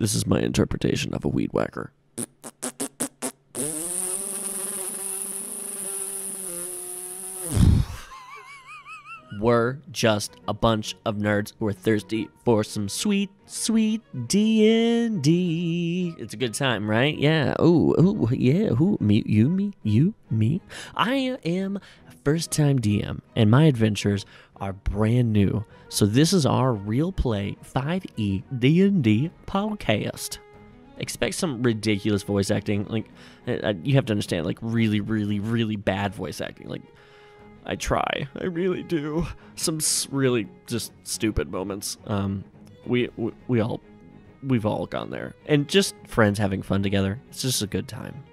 This is my interpretation of a weed whacker. We're just a bunch of nerds who are thirsty for some sweet, sweet D&D. It's a good time, right? Yeah. Ooh, yeah. Who? Me? You? Me? You? Me? I am a first-time DM, and my adventures are brand new. So this is our real play 5e D&D podcast. Expect some ridiculous voice acting. Like, you have to understand, like, really, really, really bad voice acting. Like, I try. I really do. Some really just stupid moments. We've all gone there. And just friends having fun together. It's just a good time.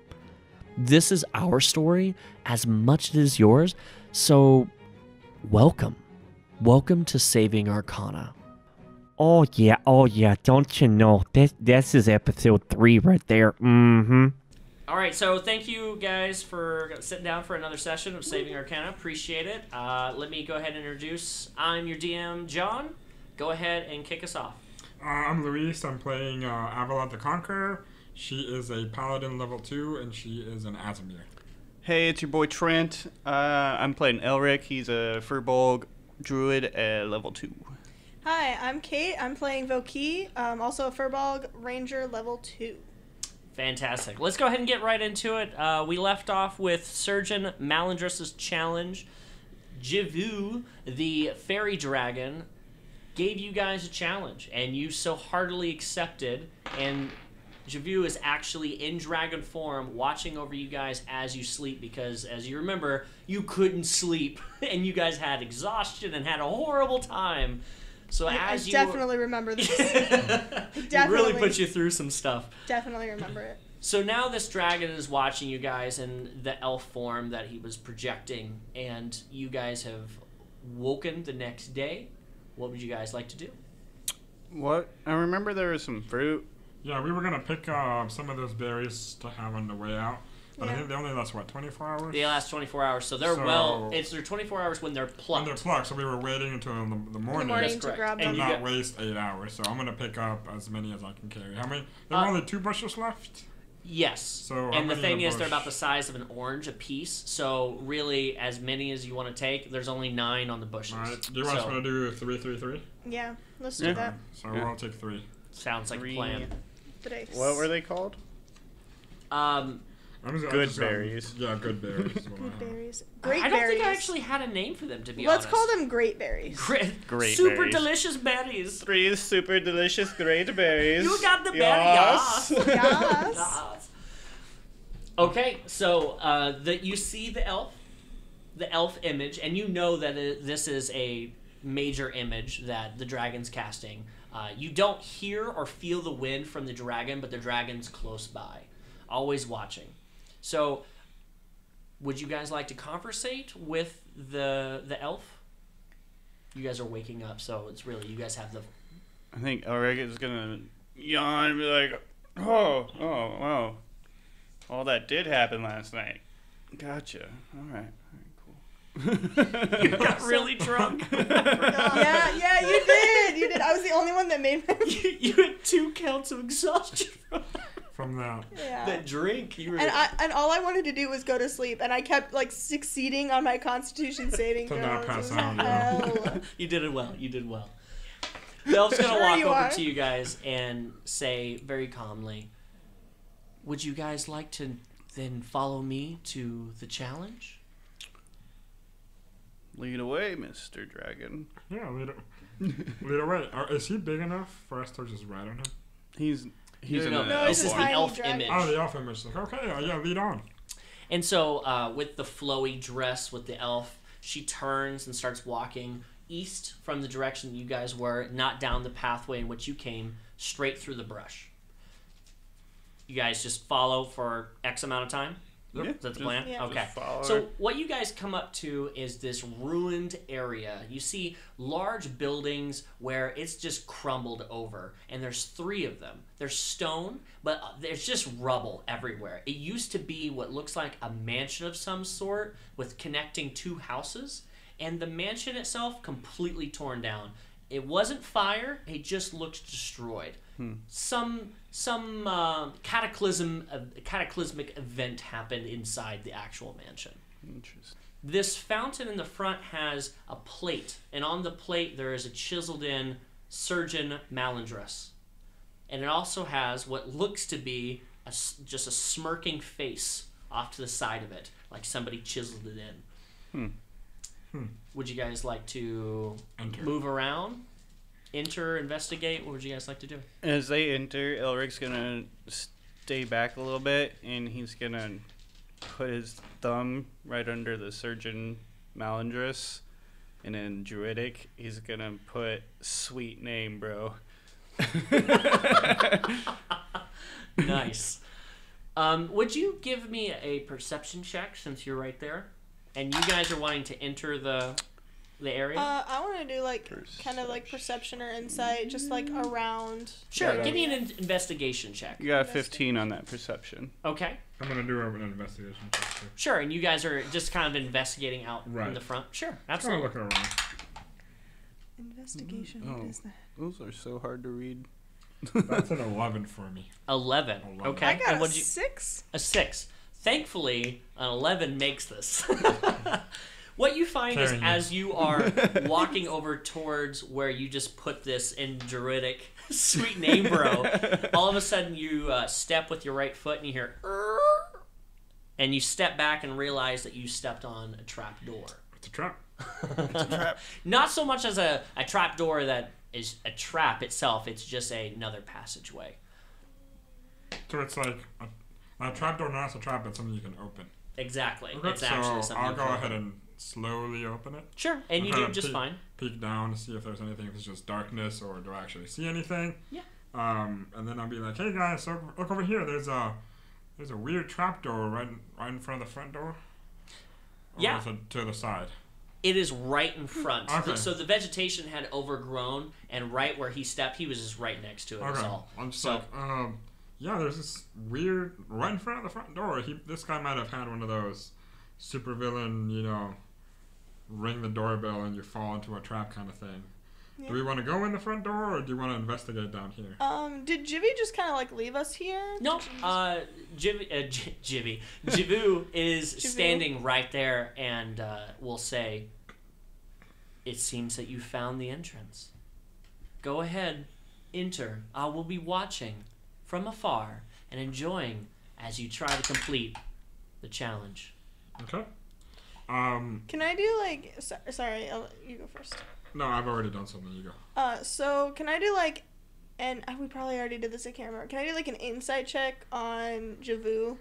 This is our story as much as it is yours. So, welcome. Welcome to Saving Arcana. Oh yeah. Don't you know? This is episode 3 right there. Mm-hmm. All right, so thank you guys for sitting down for another session of Saving Arcana. Appreciate it. Let me go ahead and introduce. I'm your DM, John. Go ahead and kick us off. I'm Luis. I'm playing Avalon the Conqueror. She is a Paladin level 2, and she is an Aasimar. Hey, it's your boy Trent. I'm playing Elrick. He's a Firbolg Druid at level 2. Hi, I'm Kate. I'm playing Voquis, also a Firbolg Ranger level 2. Fantastic. Let's go ahead and get right into it. We left off with Surgeon Malandrus's challenge. Jivu, the fairy dragon, gave you guys a challenge, and you so heartily accepted. And Jivu is actually in dragon form, watching over you guys as you sleep, because, as you remember, you couldn't sleep, and you guys had exhaustion and had a horrible time. So I you definitely remember this. It really put you through some stuff. Definitely remember it. So now this dragon is watching you guys in the elf form that he was projecting, and you guys have woken the next day. What would you guys like to do? What? I remember there was some fruit. Yeah, we were going to pick some of those berries to have on the way out. But I think they only last, 24 hours? They last 24 hours, so they're it's their 24 hours when they're plucked. When they're plucked, so we were waiting until the morning. To grab them. To not waste 8 hours, so I'm going to pick up as many as I can carry. How many? There are only 2 bushes left? Yes. So and the thing is, they're about the size of an orange apiece, so really, as many as you want to take, there's only 9 on the bushes. All right. Do you want us to do 3, 3, 3? Yeah, let's do that. So we'll take 3. Sounds like a plan. What were they called? Good berries. Yeah, good berries. Good berries. Great berries. I don't think I actually had a name for them, to be Let's honest. call them great berries. Great super berries. delicious berries. 3 super delicious great berries. You got the berry. Yes. Yes. Okay, so you see the elf image, and you know that this is a major image that the dragon's casting. You don't hear or feel the wind from the dragon, but the dragon's close by, always watching. So, would you guys like to conversate with the elf? You guys are waking up, so it's really, you guys have the... I think Elrick is gonna yawn and be like, oh, wow. All that did happen last night. Gotcha. All right, cool. You got really drunk. Yeah, you did. I was the only one that made you had 2 counts of exhaustion from that. Yeah. That drink. And all I wanted to do was go to sleep, and I kept succeeding on my Constitution saving throws. To not pass out. You did it well. The elf's gonna walk over to you guys and say very calmly, "Would you guys like to then follow me to the challenge?" Lead away, Mr. Dragon. Yeah, lead away. Is he big enough for us to just ride on him? He's No, this is a the tiny elf dragon. image. Oh, the elf image. Okay, yeah, lead on. And so, with the flowy dress with the elf, she turns and starts walking east from the direction you guys were, not down the pathway in which you came, straight through the brush. You guys just follow for X amount of time? Yep. Is that the plan? Yeah. Okay. Follow So her. what you guys come up to is this ruined area. You see large buildings where it's just crumbled over, and there's 3 of them. There's stone, but there's just rubble everywhere. It used to be what looks like a mansion of some sort with connecting 2 houses, and the mansion itself completely torn down. It wasn't fire. It just looked destroyed. Some cataclysmic event happened inside the actual mansion. Interesting. This fountain in the front has a plate, and on the plate there is a chiseled in Surgeon Malandress. And it also has what looks to be just a smirking face off to the side of it, like somebody chiseled it in. Would you guys like to move around? Enter, investigate? What would you guys like to do? As they enter, Elrick's gonna stay back a little bit, and he's gonna put his thumb right under the Surgeon Malandress, and in Druidic, he's gonna put "sweet name, bro." Nice. Would you give me a perception check since you're right there, and you guys are wanting to enter the area? I want to do like kind of like perception or insight, just like around. Sure. Give me an investigation check. You got a 15 on that perception. Okay. I'm gonna do an investigation check too. Sure, and you guys are just kind of investigating out in the front. Sure, absolutely. Looking around. Investigation. What is that? Those are so hard to read. That's an 11 for me. 11. Okay. I got and a what'd you, 6. a 6. Thankfully, an 11 makes this. What you find is as you are walking over towards where you just put this in Druidic, sweet name, bro, all of a sudden you step with your right foot and you hear, and you step back and realize that you stepped on a trap door. It's a trap. It's a trap. Not so much as a trap door that is a trap itself, it's just another passageway. So it's like a trap door, not a trap, but something you can open. Exactly. Okay, It's actually so something I'll you go can ahead open. and slowly open it. Sure, and you do just fine. Peek down to see if there's anything, if it's just darkness, or do I actually see anything? Yeah. And then I'll be like, hey guys, so look over here. There's a weird trap door right in front of the front door. Or Yeah. is it to the side? It is right in front. Okay. So the vegetation had overgrown, and right where he stepped, he was just right next to it. Okay. Is all. I'm just So- like, yeah, there's this weird right in front of the front door. This guy might have had one of those supervillain, ring the doorbell and you fall into a trap kind of thing. Yeah. Do we want to go in the front door or do you want to investigate down here? Did Jivy just kind of like leave us here? No, Jivu is standing right there and will say, "It seems that you found the entrance. Go ahead, enter. I will be watching from afar and enjoying as you try to complete the challenge." Okay. Can I do like? Sorry, you go first. No, I've already done something. You go. So can I do like, and we probably already did this. I can't remember. Can I do like an insight check on Javu,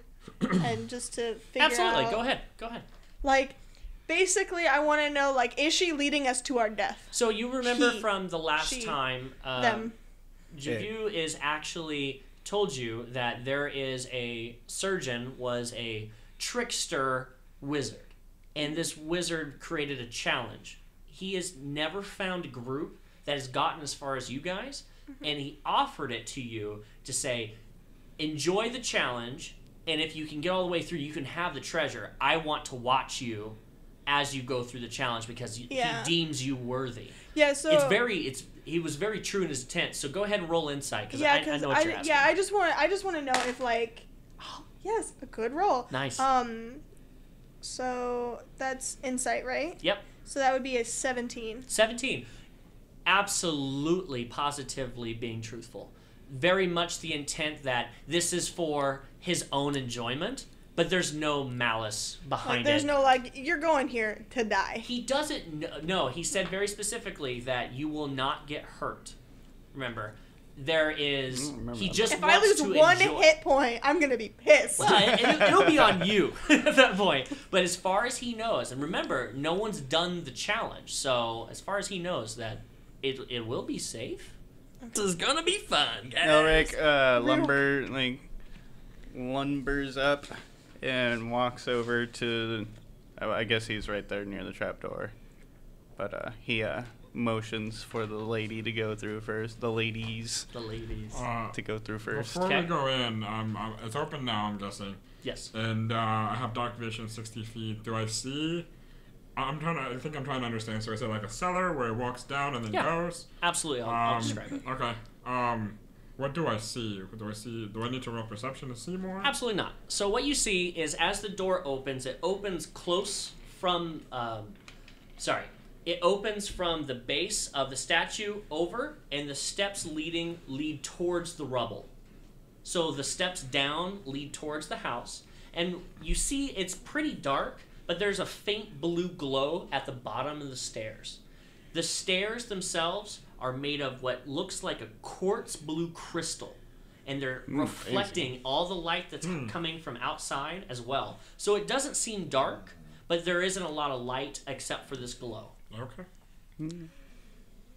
and just to figure Absolutely. out? Go ahead. Go ahead. Like, basically, I want to know like, is she leading us to our death? So you remember He, from the last she, time, Them. Javu is actually told you that there is a surgeon was a trickster wizard, and this wizard created a challenge. He has never found a group that has gotten as far as you guys, and he offered it to you to say, enjoy the challenge, and if you can get all the way through, you can have the treasure. I want to watch you as you go through the challenge because he deems you worthy. Yeah. So he was very true in his intent. So go ahead and roll insight because yeah, I know what you're asking. I just want to know if like, oh, yes, a good roll. Nice. So that's insight, right? Yep. So that would be a 17. 17. Absolutely, positively being truthful. Very much the intent that this is for his own enjoyment, but there's no malice behind Like, there's it. no like, you're going here to die. He doesn't. No, he said very specifically that you will not get hurt. Remember, there is. He just If wants I lose to one enjoy. hit point, I'm gonna be pissed. Well, it'll be on you at that point. But as far as he knows, and remember, no one's done the challenge, so as far as he knows, that it will be safe. This is gonna be fun, guys. Elrick lumbers up and walks over to. I guess he's right there near the trapdoor, but he motions for the lady to go through first. The ladies to go through first. Before Okay. we go in, it's open now, I'm guessing. Yes. And I have dark vision 60 feet. Do I see I think I'm trying to understand. So is it like a cellar where it walks down and then Yeah. goes? Absolutely, I'll describe it. Okay. What do I see? Do I need to roll perception to see more? Absolutely not. So what you see is as the door opens, it opens close from, it opens from the base of the statue over, and the steps lead towards the rubble. So the steps down lead towards the house, and you see it's pretty dark, but there's a faint blue glow at the bottom of the stairs. The stairs themselves are made of what looks like a quartz blue crystal, and they're reflecting all the light that's coming from outside as well. So it doesn't seem dark, but there isn't a lot of light except for this glow. Okay.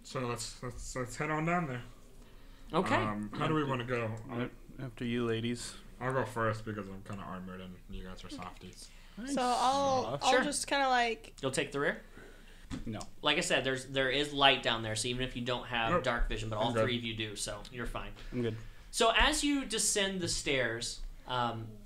So let's head on down there. Okay. How do we want to go? After you, ladies. I'll go first because I'm kind of armored and you guys are softies. So I'll Sure. just kind of like. You'll take the rear? No. Like I said, there is light down there, so even if you don't have Nope. dark vision, but all I'm good. three of you do, so you're fine. I'm good. So as you descend the stairs,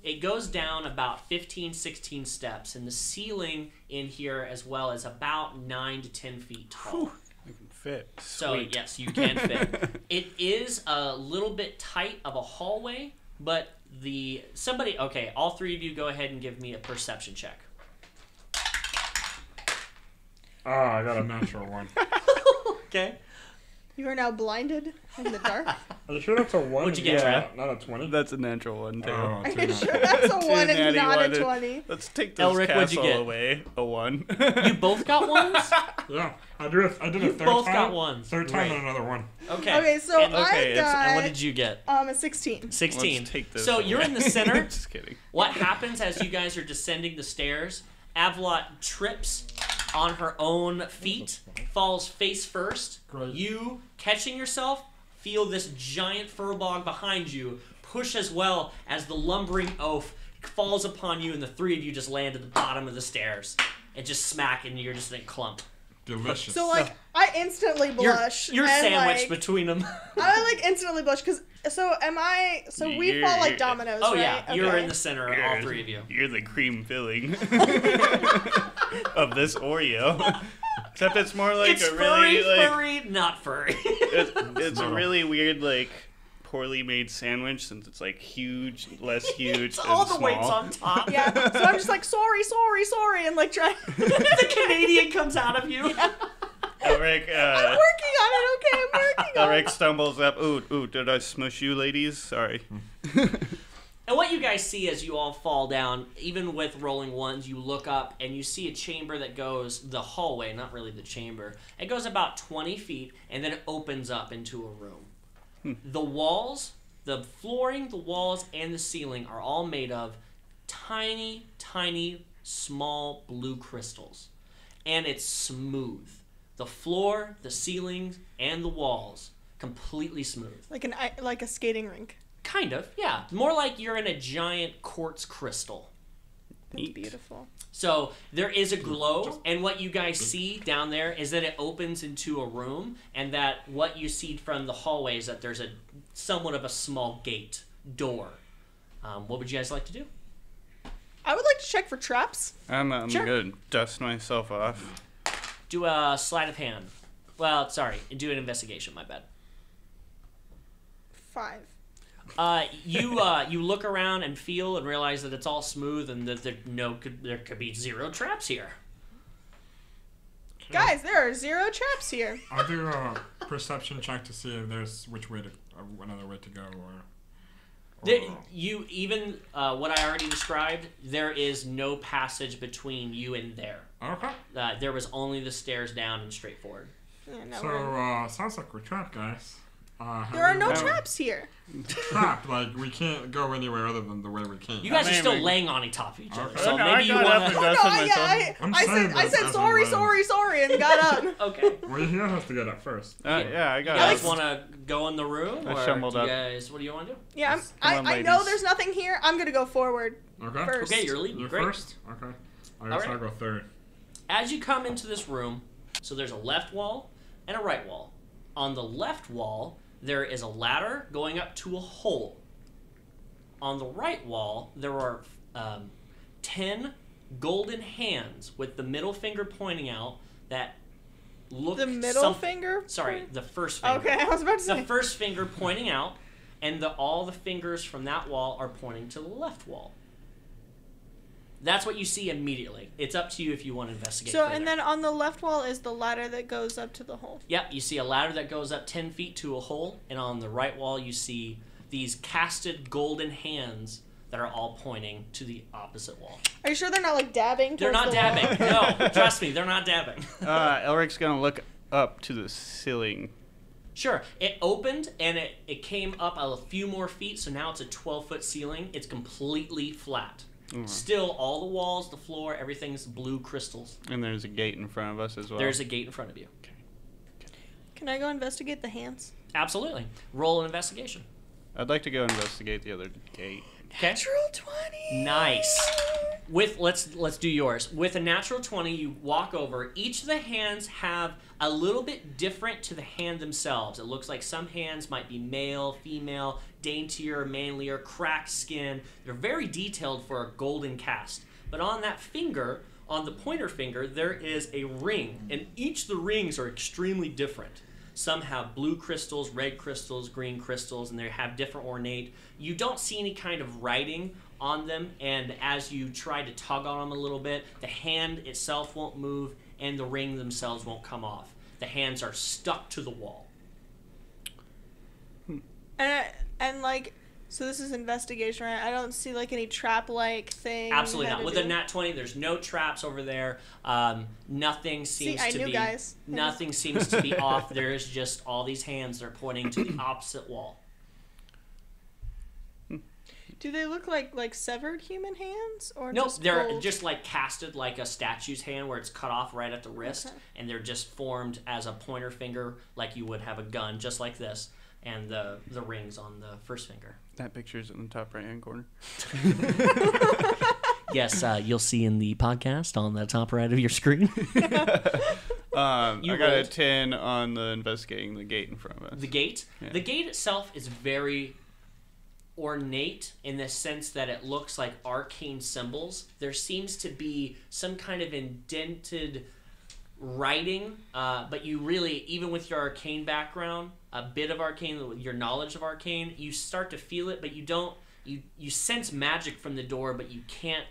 it goes down about 15, 16 steps, and the ceiling in here as well is about 9 to 10 feet tall. I can fit. So Sweet. yes, you can fit. It is a little bit tight of a hallway, but all three of you go ahead and give me a perception check. Oh, I got a natural one. Okay. You are now blinded in the dark. Are you sure that's a 1? What'd you get, Trev? Not a 20? That's a natural one, too. Oh, Are two you natural. sure that's a 1 and natty not a one. 20? Let's take this Elrick, what'd you castle get? away. A 1. You both got ones? Yeah, I did a You third both time. got ones. Third time Great. and another one. Okay. Okay, so and, I got and what did you get? a 16. 16. Let's take this So away. you're in the center. Just kidding. What happens as you guys are descending the stairs? Avalot trips on her own feet, falls face first. Great. You, catching yourself, feel this giant Firbolg behind you push as well as the lumbering oaf falls upon you, and the three of you just land at the bottom of the stairs and just smack, and you're just in a clump. Delicious. So like I instantly blush. You're and, sandwiched like, between them. I like instantly blush because we fall like dominoes, Oh right? yeah, you're Okay. in the center, all three of you. You're the cream filling of this Oreo. Except it's more like It's a really furry, not furry. it's a really weird like poorly made sandwich since it's like huge, less huge, It's and all the small. weights on top. Yeah, so I'm just like sorry, and like trying. The Canadian comes out of you. Elrick, I'm working on it. Okay, I'm working on Elrick it. stumbles up. Ooh, did I smush you, ladies? Sorry. And what you guys see as you all fall down, even with rolling ones, you look up and you see a chamber that goes, the hallway, not really the chamber. It goes about 20 feet and then it opens up into a room. The walls, the flooring, the walls, and the ceiling are all made of tiny, tiny, small blue crystals. And it's smooth. The floor, the ceilings, and the walls, completely smooth. Like a skating rink. Kind of, yeah. More like you're in a giant quartz crystal. That's Neat. beautiful. So there is a glow, and what you guys see down there is that it opens into a room, and that what you see from the hallway is that there's a somewhat of a small gate door. What would you guys like to do? I would like to check for traps. I'm Sure. gonna dust myself off. Do a sleight of hand. Well, sorry, do an investigation. My bad. 5. You look around and feel and realize that it's all smooth and that there could be 0 traps here. Guys, there are 0 traps here. I'll do a perception check to see if there's another way to go What I already described, there is no passage between you and there. Okay. There was only the stairs down and straight forward. Yeah, no, So sounds like we're trapped, guys. there are no traps here. Trapped, like we can't go anywhere other than the way we came. You guys are still Maybe. laying on top of each other, Okay. so Oh, no, I maybe you got want up and to. Oh, dusted no, myself. I said sorry, and got up. Okay. Well, he has to get up first. Yeah, I You got guys it. want to go in the room, I or shambled do you up. guys? What do you want to do? Yeah, Come on, I know ladies. there's nothing here. I'm gonna go forward Okay. first. Okay, you're leading. You're Great. first? Okay. I guess Alright. I'll go third. As you come into this room, so there's a left wall and a right wall. On the left wall, there is a ladder going up to a hole. On the right wall, there are 10 golden hands with the middle finger pointing out that look The middle finger? Sorry, the first finger. Okay, I was about to say. The first finger pointing out, and all the fingers from that wall are pointing to the left wall. That's what you see immediately. It's up to you if you want to investigate So, further. and then on the left wall is the ladder that goes up to the hole. Yep, you see a ladder that goes up 10 feet to a hole, and on the right wall you see these casted golden hands that are all pointing to the opposite wall. Are you sure they're not like dabbing? They're towards not the wall? dabbing. No, trust me, they're not dabbing. Elrick's gonna look up to the ceiling. Sure, it opened and it came up a few more feet, so now it's a 12-foot ceiling. It's completely flat. Still, all the walls, the floor, everything's blue crystals. And there's a gate in front of us as well. There's a gate in front of you. Can I go investigate the hands? Absolutely. Roll an investigation. I'd like to go investigate the other gate. Okay. Natural 20. Nice. With let's do yours. With a natural 20, you walk over. Each of the hands have a little bit different to the hand themselves. It looks like some hands might be male, female, daintier, manlier, cracked skin. They're very detailed for a golden cast. But on that finger, on the pointer finger, there is a ring, and each of the rings are extremely different. Some have blue crystals, red crystals, green crystals, and they have different ornate. You don't see any kind of writing on them, and as you try to tug on them a little bit, the hand itself won't move, and the ring themselves won't come off. The hands are stuck to the wall. And like, so this is investigation, right? I don't see like any trap-like thing. Absolutely how not. to With do- a nat 20, there's no traps over there. Nothing seems I to knew, be. guys. Nothing seems to be off. There is just all these hands that are pointing to the opposite wall. Do they look like severed human hands or Nope, just they're gold? just like casted like a statue's hand where it's cut off right at the wrist, Okay. and they're just formed as a pointer finger like you would have a gun, just like this, and the rings on the first finger. That picture's in the top right-hand corner. Yes, you'll see in the podcast on the top right of your screen. I got a rolled. 10 on the investigating the gate in front of us. The gate? Yeah. The gate itself is very ornate in the sense that it looks like arcane symbols. There seems to be some kind of indented writing, but you really, even with your arcane background, a bit of arcane, your knowledge of arcane, you start to feel it, but you don't, you sense magic from the door, but you can't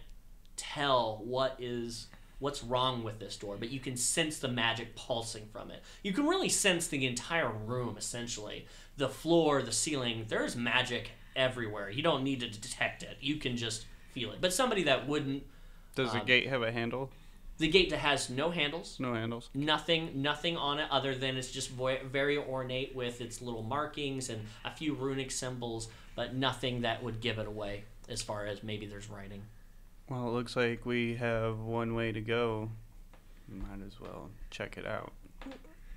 tell what's wrong with this door, but you can sense the magic pulsing from it. You can really sense the entire room, essentially. The floor, the ceiling, there's magic everywhere. You don't need to detect it. You can just feel it. But somebody that wouldn't... Does the gate have a handle? The gate that has no handles. No handles. Nothing on it other than it's just very ornate with its little markings and a few runic symbols, but nothing that would give it away as far as maybe there's writing. Well, it looks like we have one way to go. Might as well check it out.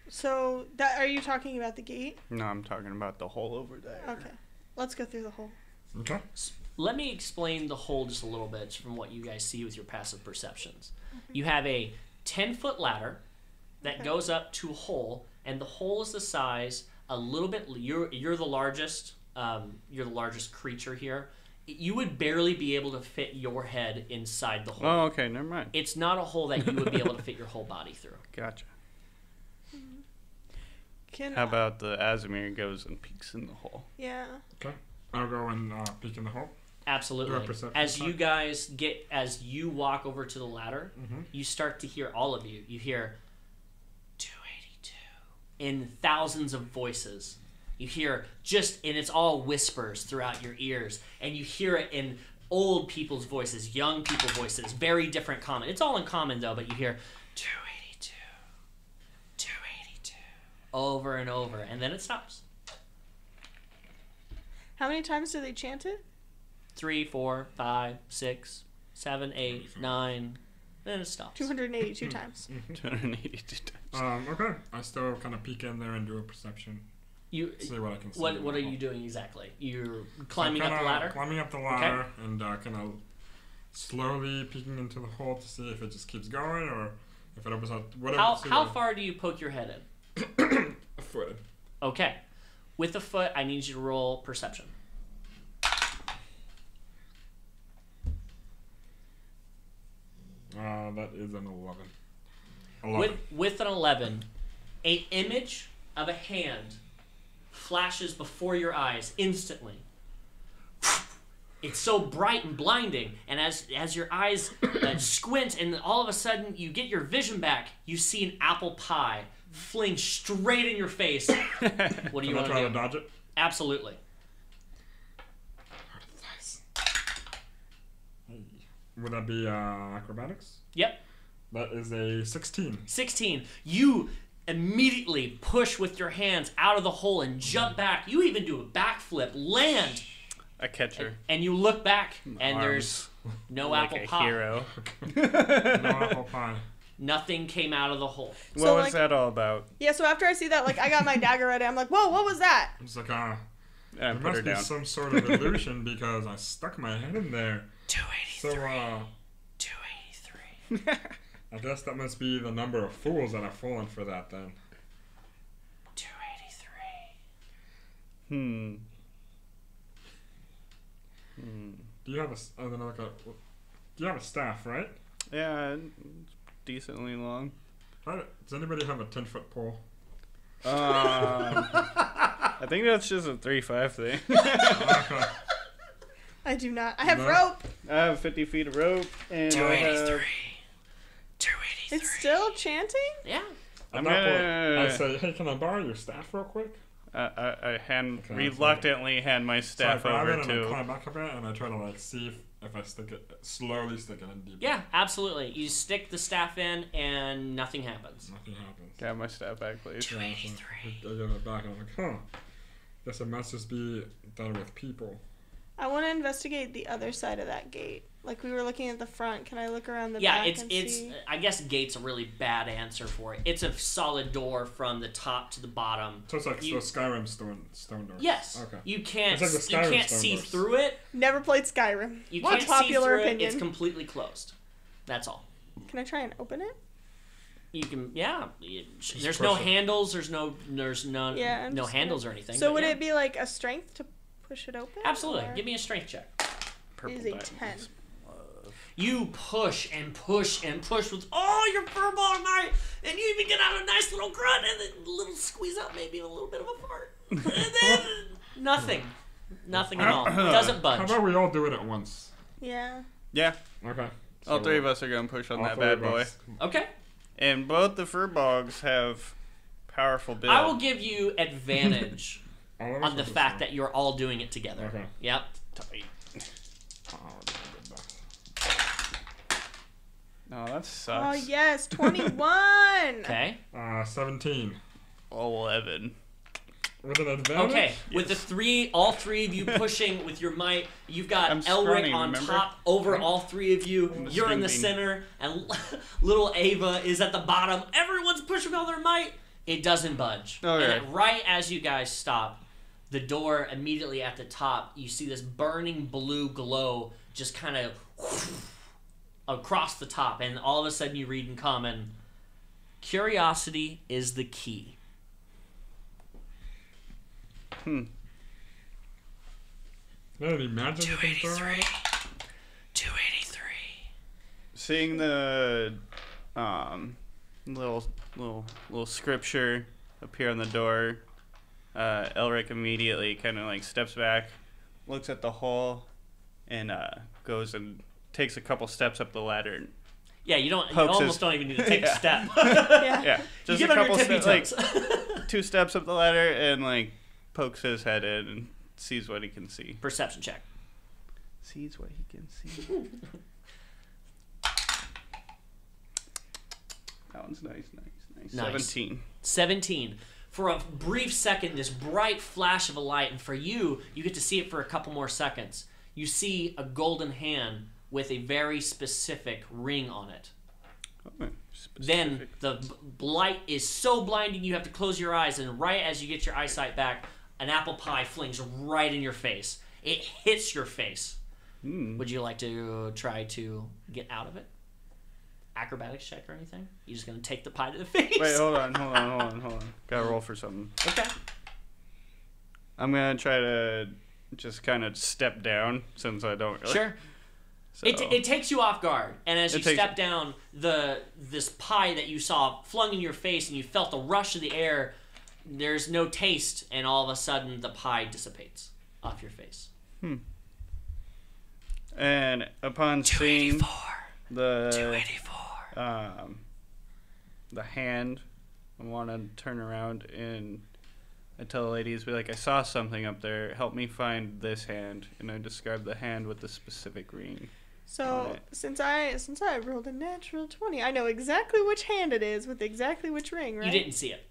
So are you talking about the gate? No, I'm talking about the hole over there. Okay, let's go through the hole. Okay. Let me explain the hole just a little bit from what you guys see with your passive perceptions. You have a 10-foot ladder that goes up to a hole, and the hole is the size a little bit. You're the largest. You're the largest creature here. You would barely be able to fit your head inside the hole. Oh, okay, never mind. It's not a hole that you would be able to fit your whole body through. Gotcha. Can How about the Aasimar goes and peeks in the hole? Yeah. Okay. I'll go and peek in the hole. Absolutely. Do a perception As check. you guys as you walk over to the ladder, you start to hear all of you. You hear 282 in thousands of voices. You hear and it's all whispers throughout your ears, and you hear it in old people's voices, young people's voices, very different common. It's all in common though, but you hear 282, 282 over and over, and then it stops. How many times do they chant it? 3, 4, 5, 6, 7, 8, 9, then it stops. 282 times. 282 times. Okay. I still kind of peek in there and do a perception. You See what I can see. what are you doing exactly? You're climbing up the ladder? Climbing up the ladder and kind of slowly peeking into the hole to see if it just keeps going or if it opens up. How far do you poke your head A foot. in? Okay. With a foot, I need you to roll perception. That is an 11. With an 11, a image of a hand flashes before your eyes instantly. It's so bright and blinding, and as your eyes squint, and all of a sudden you get your vision back, you see an apple pie fling straight in your face. What do you want to try do? to dodge it? Absolutely. Nice. Would that be acrobatics? Yep. That is a 16. 16. You immediately push with your hands out of the hole and jump back. You even do a backflip, land, I catch her. and you look back, and Arms. there's no Like apple a pie. hero. No apple pie. Nothing came out of the hole. What So, was like- that all about? Yeah, so after I see that, like, I got my dagger ready. I'm like, whoa, what was that? It's like, I there put her must be down. some sort of illusion because I stuck my head in there. 283. So, 283. I guess that must be the number of fools that have fallen for that then. 283. Do you have do you have a staff, right? Yeah, it's decently long. Does anybody have a 10-foot pole? I think that's just a 3-5 thing. Okay. I do not. I have No. rope. I have 50 feet of rope, and I have... 283. It's still chanting? Yeah. At I'm that point, I gonna... say, hey, can I borrow your staff real quick? I Okay, reluctantly hand my staff so I grab over it and I to... climb back a bit and I try to like see if I slowly stick it in deeper. Yeah, absolutely. You stick the staff in, and nothing happens. Nothing happens. Got my staff back, please. Yeah, so I give it back and I'm like, huh. Guess it must just be done with people. I want to investigate the other side of that gate. Like, we were looking at the front. Can I look around the Yeah, back it's and it's. see? I guess gate's a really bad answer for it. It's a solid door from the top to the bottom. So it's like You- those Skyrim stone doors. Yes. Okay. You can't. It's like the You Skyrim can't stone see doors. through it. Never played Skyrim. You What can't popular see through opinion? it. It's completely closed. That's all. Can I try and open it? You can. Yeah. There's push no it. handles. There's no Yeah, I'm no just handles gonna- or anything. So but would yeah. it be like a strength to push it open? Absolutely. or- Give me a strength check. Purple Is a diamonds. 10. You push and push and push with all your Firbolg might, and you even get out a nice little grunt and then a little squeeze out, maybe a little bit of a fart. And then nothing. Nothing at all. Doesn't How budge. about we all do it at once? Yeah. Yeah, Okay. all So, three of us are going to push on all that three bad of boy. us. Okay. And both the Firbolgs have powerful build. I will give you advantage All of us on the or just fact one? that you're all doing it together. Okay. Yep. Oh, that's a good box. Oh, that Oh, sucks. yes. 21. Okay. 17. 11. With an advantage? Okay. With all three of you pushing with your might, you've got I'm Elrick scrawny, on remember? top over all three of you. You're in the Screaming. center, and little Ava is at the bottom. Everyone's pushing all their might. It doesn't budge. Okay. And right as you guys stop, the door immediately at the top, you see this burning blue glow just kind of across the top, and all of a sudden you read in common, "Curiosity is the key." Any magic you can throw at it? 283. Seeing the little scripture appear on the door, Elrick immediately kind of like steps back, looks at the hole, and goes and takes a couple steps up the ladder. Yeah, you Pokes almost his- don't even need to take a step. Yeah. Yeah, You just give a him your couple tippy steps, toes. like 2 steps up the ladder, and like pokes his head in and sees what he can see. Perception check. Sees what he can see. That one's nice. Nice. 17. 17. For a brief second, this bright flash of a light, and for you, you get to see it for a couple more seconds. You see a golden hand with a very specific ring on it. Oh, Then the light is so blinding you have to close your eyes, and right as you get your eyesight back, an apple pie flings right in your face. It hits your face. Would you like to try to get out of it? Acrobatics check or anything? You just gonna take the pie to the face? Wait, hold on. Gotta roll for something. Okay. I'm gonna try to just kind of step down since I don't really. Sure. So, It takes you off guard, and as you It takes- step down, this pie that you saw flung in your face, and you felt the rush of the air. There's no taste, and all of a sudden, the pie dissipates off your face. and upon seeing the 284. the hand, I want to turn around and I tell the ladies, be like, I saw something up there. Help me find this hand, and I describe the hand with the specific ring. So since I rolled a natural 20, I know exactly which hand it is with exactly which ring, right? You didn't see it,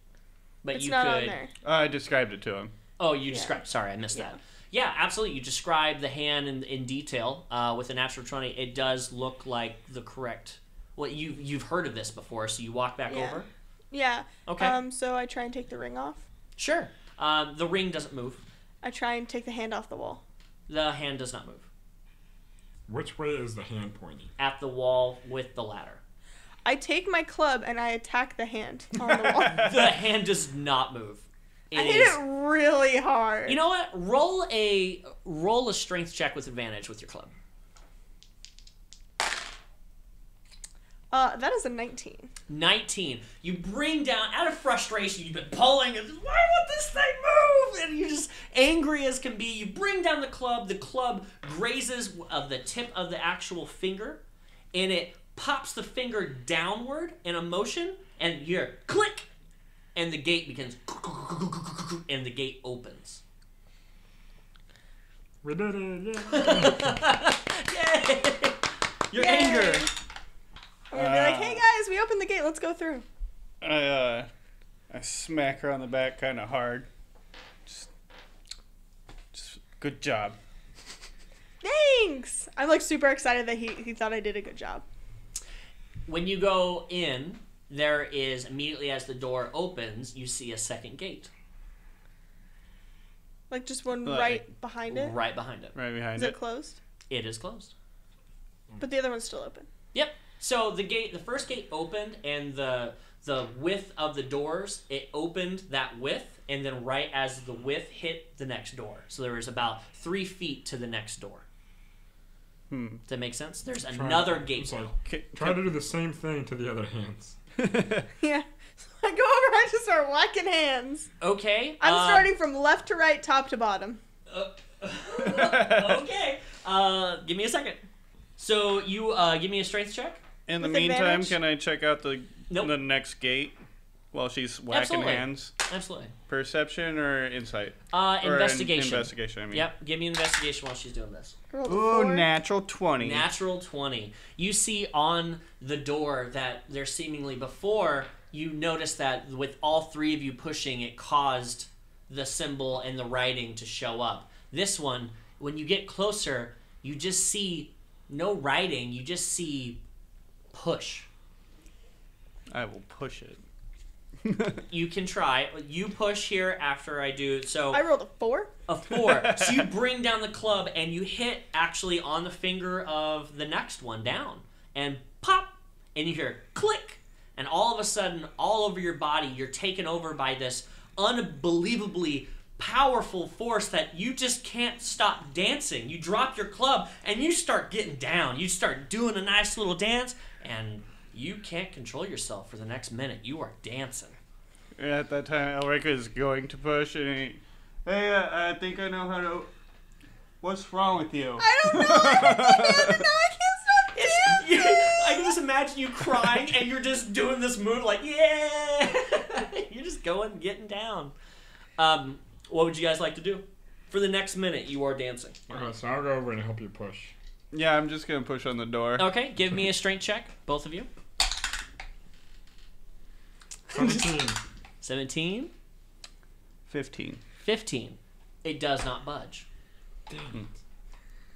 but It's you not could. on there. I described it to him. Oh, you described. Sorry, I missed that. Yeah, absolutely. You described the hand in detail with a natural 20. It does look like the correct. Well, you've heard of this before, so you walk back over. Yeah. Okay. So I try and take the ring off. Sure. The ring doesn't move. I try and take the hand off the wall. The hand does not move. Which way is the hand pointing? At the wall with the ladder. I take my club and I attack the hand on the wall. The hand does not move. I hit it really hard. You know what? Roll a strength check with advantage with your club. That is a 19. 19. You bring down, out of frustration, you've been pulling, and why won't this thing move? And you're just angry as can be. You bring down the club grazes of the tip of the actual finger, and it pops the finger downward in a motion, and you hear click, and the gate begins, and the gate opens. We did it! Yeah. Yay! Your Yay! anger! I'm gonna be like, hey guys, we opened the gate, let's go through. I smack her on the back kind of hard. Just good job. Thanks! I'm like super excited that he thought I did a good job. When you go in, there is, immediately as the door opens, you see a second gate. Like just one Like, right behind it. Right behind it. Right behind Is it. it closed? It is closed. But the other one's still open. Yep. So the first gate opened, and the width of the doors, it opened that width, and then right as the width hit the next door. So there was about 3 feet to the next door. Does that make sense? There's another gate. Sorry. Try to do the same thing to the other hands. Yeah. So I go over and I just start whacking hands. Okay. I'm starting from left to right, top to bottom. Okay. Give me a second. So you give me a strength check. In the With meantime, advantage? can I check out the Nope. next gate while she's whacking Absolutely. hands? Absolutely. Perception or insight? Investigation. Investigation, I mean. Yep. Give me an investigation while she's doing this. I rolled a Ooh, 4. natural 20. Natural 20. You see on the door that there's seemingly before, you notice that with all 3 of you pushing, it caused the symbol and the writing to show up. This one, when you get closer, you just see no writing, you just see push. I will push it. You can try. You push here after I do. So I rolled a 4. a 4. So you bring down the club and you hit actually on the finger of the next one down. And pop! And you hear click! And all of a sudden, all over your body, you're taken over by this unbelievably powerful force that you just can't stop dancing. You drop your club and you start getting down. You start doing a nice little dance, and you can't control yourself for the next minute. You are dancing. At that time, Elrick is going to push, and hey, I think I know how to... What's wrong with you? I don't know. I can't stop dancing. I can just imagine you crying and you're just doing this move like, yeah! You're just going, getting down. What would you guys like to do? For the next minute, you are dancing. Alright, so I'll go over and help you push. Yeah, I'm just going to push on the door. Okay, give me a strength check, both of you. 17. 17, 15. 15. It does not budge. Dang it.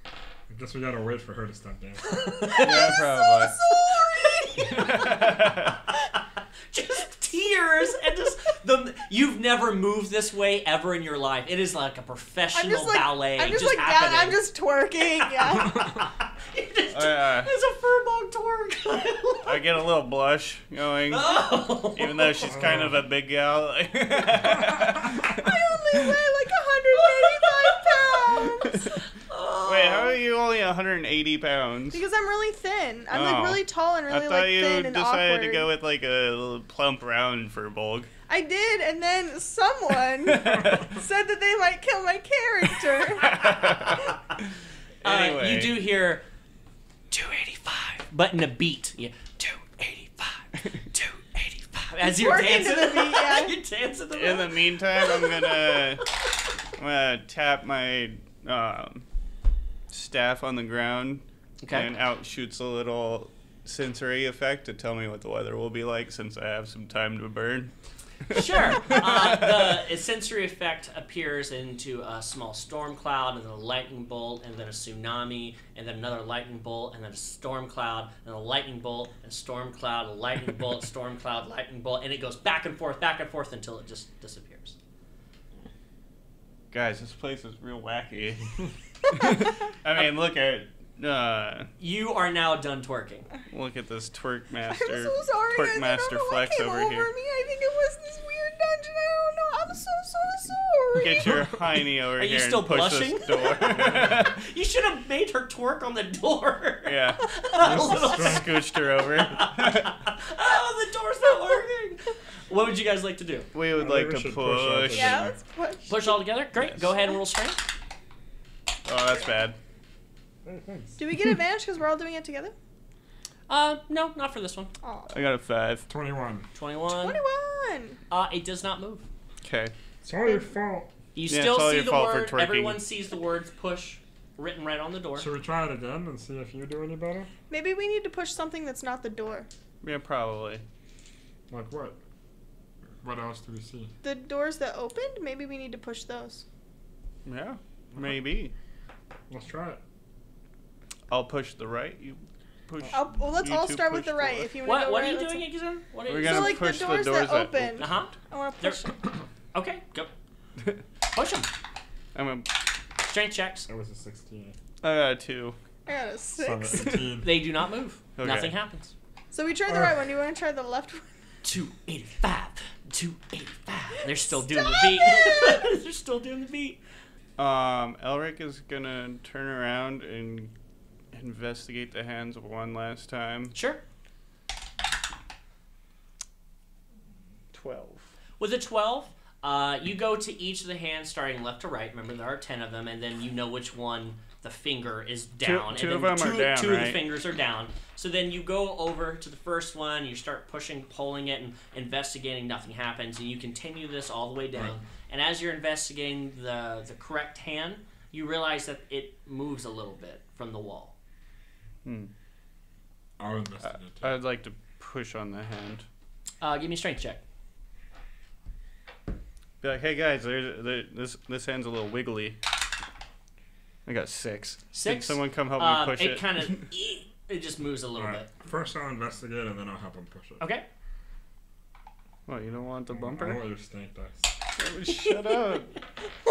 I guess we gotta wait for her to stop dancing. Yeah, probably. Just tears and just you've never moved this way ever in your life. It is like a professional ballet. I'm just like happening. down. I'm just twerking. Yeah. It's a Firbolg twerk. I get a little blush going, Oh. even though she's kind of a big gal. I only weigh like 185 pounds. Wait, how are you only 180 pounds. Because I'm really thin. I'm like Oh. really tall and I really thought like you thin and decided awkward. to go with like a little plump round Firbolg. I did, and then someone said that they might kill my character. Anyway. You do hear 285, but in a beat. Yeah, 285, 285. As you're Working dancing, to the beat, yeah. you're dancing to In the meantime, I'm gonna tap my staff on the ground, Okay. and out shoots a little sensory effect to tell me what the weather will be like since I have some time to burn. Sure. The sensory effect appears into a small storm cloud, and then a lightning bolt, and then a tsunami, and then another lightning bolt, and then a storm cloud, and a lightning bolt, and a storm cloud, a lightning bolt, storm cloud, lightning bolt, and it goes back and forth until it just disappears. Guys, this place is real wacky. I mean, look at You are now done twerking. this twerk master. I'm so sorry, Twerk guys. master I don't know flex what came over over here. me. I think it was this weird dungeon. I don't know. I'm so sorry. Get your hiney over Are here you still and push blushing? this door. You should have made her twerk on the door. Yeah. A little- Scooched her over. Oh, the door's not working. What would you guys like to do? We would I like think we to should push up push. to Yeah, let's push. Push all together? Great. Yes. Go ahead and roll strength. Oh, that's bad. Hey, thanks. Do we get advantage because we're all doing it together? No, not for this one. Oh. I got a 5. 21. 21. 21. It does not move. Okay. It's all your fault. You Yeah, still it's all see your the fault for word. twerking. Everyone sees the words push written right on the door. Should we try it again and see if you do any better? Maybe we need to push something that's not the door. Yeah, probably. Like what? What else do we see? The doors that opened, maybe we need to push those. Yeah, maybe. Let's try it. I'll push the right. You push. Well, let's you all two start with push the right. forward. If you want to go What right, are you let's- doing again? What are We're you gonna So like the push the doors, doors that that open. Uh-huh. I want to There- push them. Okay, go. Push them. I'm a. Strength checks. It was a 16. I got a 2. I got a 6. 17. They do not move. Okay. Nothing happens. So we tried the right one. Do you want to try the left one? 285. 285. They're still doing Stop the beat. it! They're still doing the beat. Elrick is gonna turn around and investigate the hands one last time. Sure. 12. With a 12, you go to each of the hands starting left to right. Remember, there are 10 of them, and then you know which one the finger is down. Two and of then them are down, Two of the right? fingers are down. So then you go over to the first one, you start pushing, pulling it, and investigating. Nothing happens, and you continue this all the way down. Right. And as you're investigating the correct hand, you realize that it moves a little bit from the wall. I'll investigate. I'd like to push on the hand. Give me a strength check. Be like, hey guys, this hand's a little wiggly. I got 6. Can 6? someone come help me push it? It kind of it just moves a little Alright, bit. first I'll investigate and then I'll help him push it. Okay. What, you don't want the I bumper? want your stink dice. Shut up.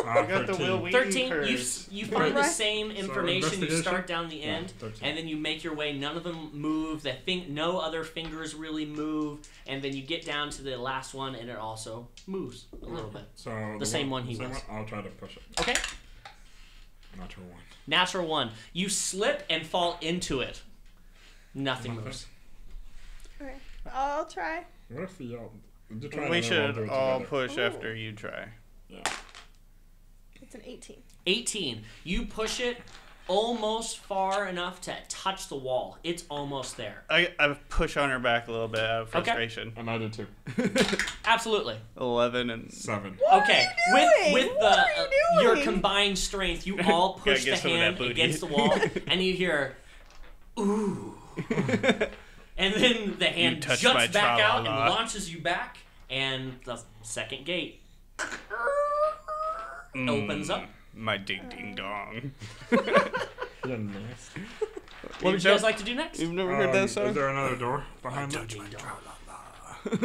I got the 13. Will Wheaton 13, curse. you find the Right. same information. You investigation? start down the Yeah, end, 13. and then you make your way. None of them move. No other fingers really move. And then you get down to the last one, and it also moves a little bit. So The same one he same was. I'll try to push it. Okay? Natural one. Natural 1. You slip and fall into it. Nothing moves. Okay. I'll try. What if we all... you try We and then we'll should do it all together. push Ooh. after you try. Yeah. It's an 18. 18. You push it almost far enough to touch the wall. It's almost there. I push on her back a little bit out of Okay. frustration. And I did too. Absolutely. 11 and 7. What Okay, are you doing? with What are you your doing? combined strength, you all Gotta push get the some of that hand booty. against the wall, and you hear, "Ooh," and then the hand touched my jumps back out and tra-la-la. launches you back, and the second gate opens up. My ding ding dong. You're nasty. What would you guys like to do next? You've never heard that Is song? there another door behind it?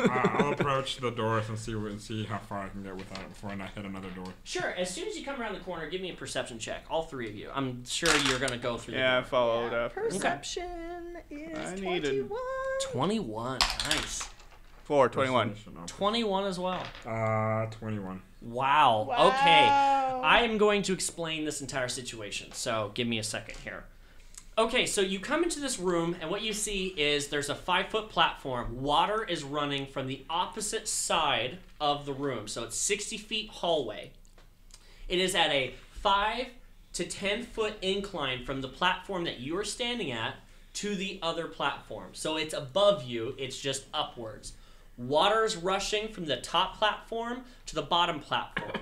I'll approach the doors and see how far I can get without it before I hit another door. Sure. As soon as you come around the corner, give me a perception check. All three of you. I'm sure you're gonna go through. Yeah, I The door. followed Yeah, after. Perception is I need a- 21. 21. Nice. 21. Perception, 21 as well. 21. Wow. Wow. Okay. I am going to explain this entire situation. So give me a second here. Okay, so you come into this room, and what you see is there's a 5-foot platform. Water is running from the opposite side of the room, so it's 60 feet hallway. It is at a 5 to 10 foot incline from the platform that you are standing at to the other platform. So it's above you, it's just upwards. Water is rushing from the top platform to the bottom platform.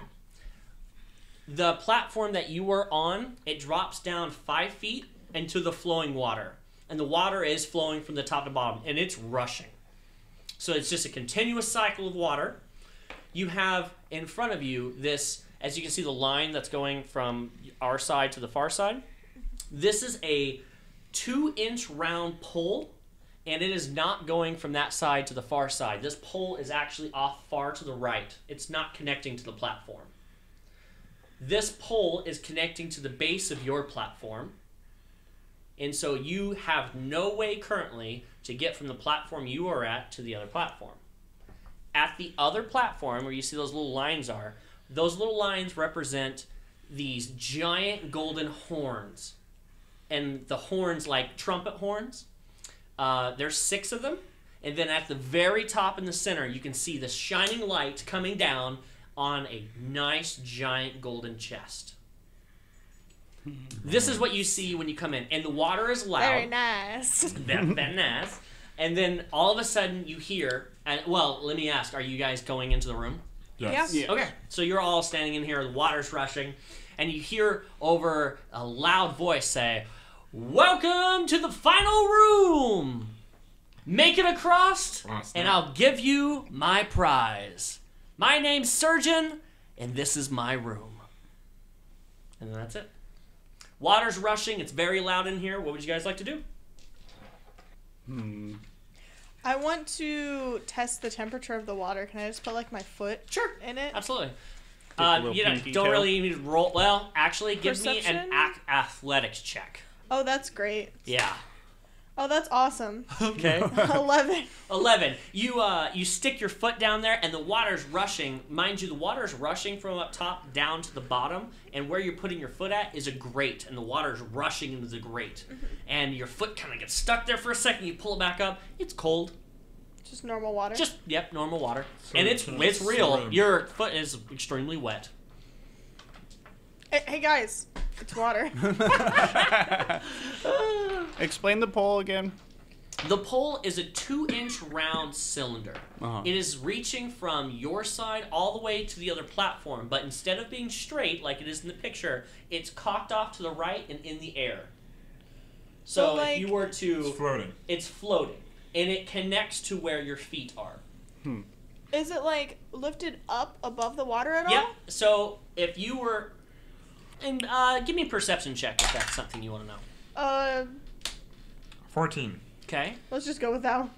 The platform that you were on, it drops down 5 feet into the flowing water. And the water is flowing from the top to bottom, and it's rushing. So it's just a continuous cycle of water. You have in front of you this, as you can see, the line that's going from our side to the far side. This is a 2-inch round pole, and it is not going from that side to the far side. This pole is actually off far to the right. It's not connecting to the platform. This pole is connecting to the base of your platform. And so you have no way currently to get from the platform you are at to the other platform. At the other platform, where you see those little lines are, those little lines represent these giant golden horns. And the horns, like trumpet horns, there's 6 of them. And then at the very top in the center, you can see the shining light coming down on a nice giant golden chest. This is what you see when you come in, and the water is loud. Very nice. Very nice. And then all of a sudden you hear, and well, let me ask, are you guys going into the room? Yes. Yeah. Okay, so you're all standing in here, the water's rushing, and you hear over a loud voice say, "Welcome to the final room! Make it across, and I'll give you my prize. My name's Surgeon, and this is my room." And that's it. Water's rushing. It's very loud in here. What would you guys like to do? I want to test the temperature of the water. Can I just put like my foot Sure. in it? Absolutely. a little You pinky don't toe. really need to roll. Well, actually, give me an Perception? athletics check. Oh, that's great. Yeah. Oh, that's awesome. Okay. 11. 11. You stick your foot down there, and the water's rushing. Mind you, the water's rushing from up top down to the bottom, and where you're putting your foot at is a grate, and the water's rushing into the grate. And your foot kind of gets stuck there for a second. You pull it back up. It's cold. Just normal water. Just, yep, normal water. So And you it's can't real. swim. Your foot is extremely wet. Hey guys, it's water. Explain the pole again. The pole is a 2-inch round cylinder. Uh-huh. It is reaching from your side all the way to the other platform, but instead of being straight like it is in the picture, it's cocked off to the right and in the air. So So, like- if you were to... It's floating. It's floating, and it connects to where your feet are. Is it like lifted up above the water at Yep, all? so if you were... And give me a perception check if that's something you want to know. 14. Okay, Let's just go with that one.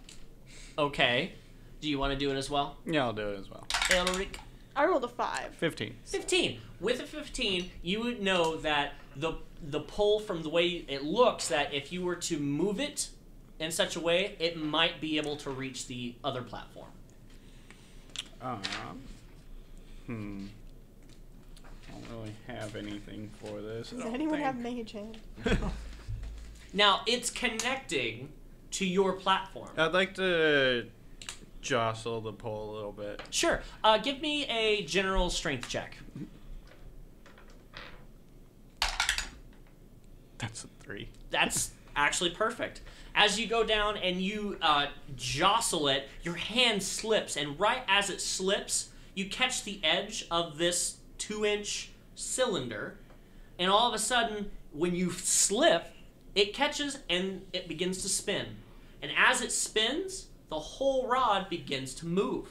okay. Do you want to do it as well? Yeah, I'll do it as well. Elrick? I rolled a 5. 15. 15. With a 15, you would know that the pole, from the way it looks, that if you were to move it in such a way, it might be able to reach the other platform. Don't really have anything for this. I Does don't anyone have think. mage hand? Now, it's connecting to your platform. I'd like to jostle the pole a little bit. Sure. Give me a general strength check. That's a 3. That's actually perfect. As you go down and you jostle it, your hand slips, and right as it slips, you catch the edge of this 2-inch cylinder, and all of a sudden, when you slip, it catches and it begins to spin. And as it spins, the whole rod begins to move.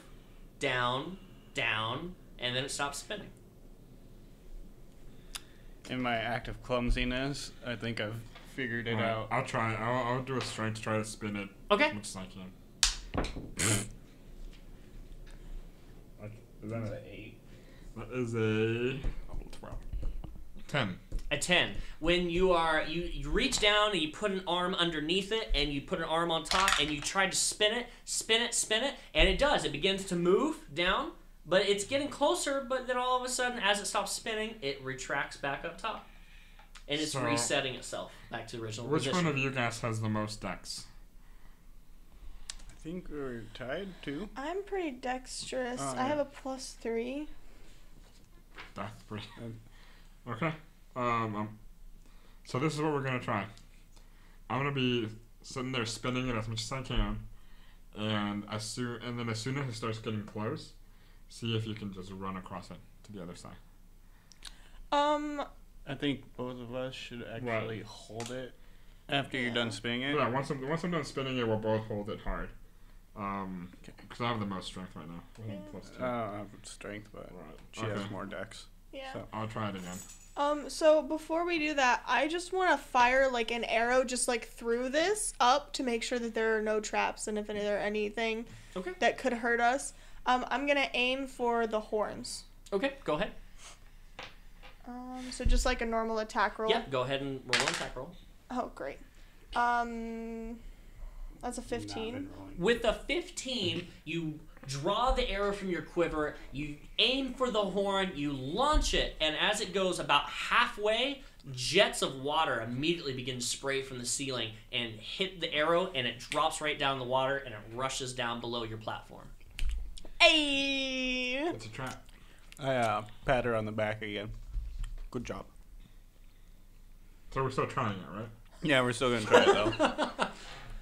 Down, down, and then it stops spinning. In my act of clumsiness, I think I've figured it Alright, out. I'll try. I'll do a strength to try to spin it Okay. as much as I can. Is that an 8? That is a 12. 10. A 10. When you reach down and you put an arm underneath it and you put an arm on top and you try to spin it, and it does. It begins to move down, but it's getting closer, but then all of a sudden, as it stops spinning, it retracts back up top. and it's So- resetting itself back to the original Which position. one of you guys has the most dex? I think we're tied too. I'm pretty dexterous. Oh, I yeah. have a +3. That's pretty. Okay. So this is what we're gonna try. I'm gonna be sitting there spinning it as much as I can, and then as soon as it starts getting close, see if you can just run across it to the other side. I think both of us should actually hold it after you're done spinning it. Yeah. Once I'm done spinning it, we'll both hold it hard. Because I have the most strength right now. I have +2. I have strength, but Right. she has more dex. Yeah. So- I'll try it again. So before we do that, I just want to fire like an arrow just like through this up to make sure that there are no traps and if there are anything Okay. that could hurt us. I'm gonna aim for the horns. Okay, go ahead. So just like a normal attack roll. Yep, go ahead and roll an attack roll. Oh, great. That's a 15. With a 15, you draw the arrow from your quiver, you aim for the horn, you launch it, and as it goes about halfway, jets of water immediately begin to spray from the ceiling and hit the arrow, and it drops right down the water, and it rushes down below your platform. Hey! It's a trap. I pat her on the back again. Good job. So we're still trying it, right? Yeah, we're still gonna try it though.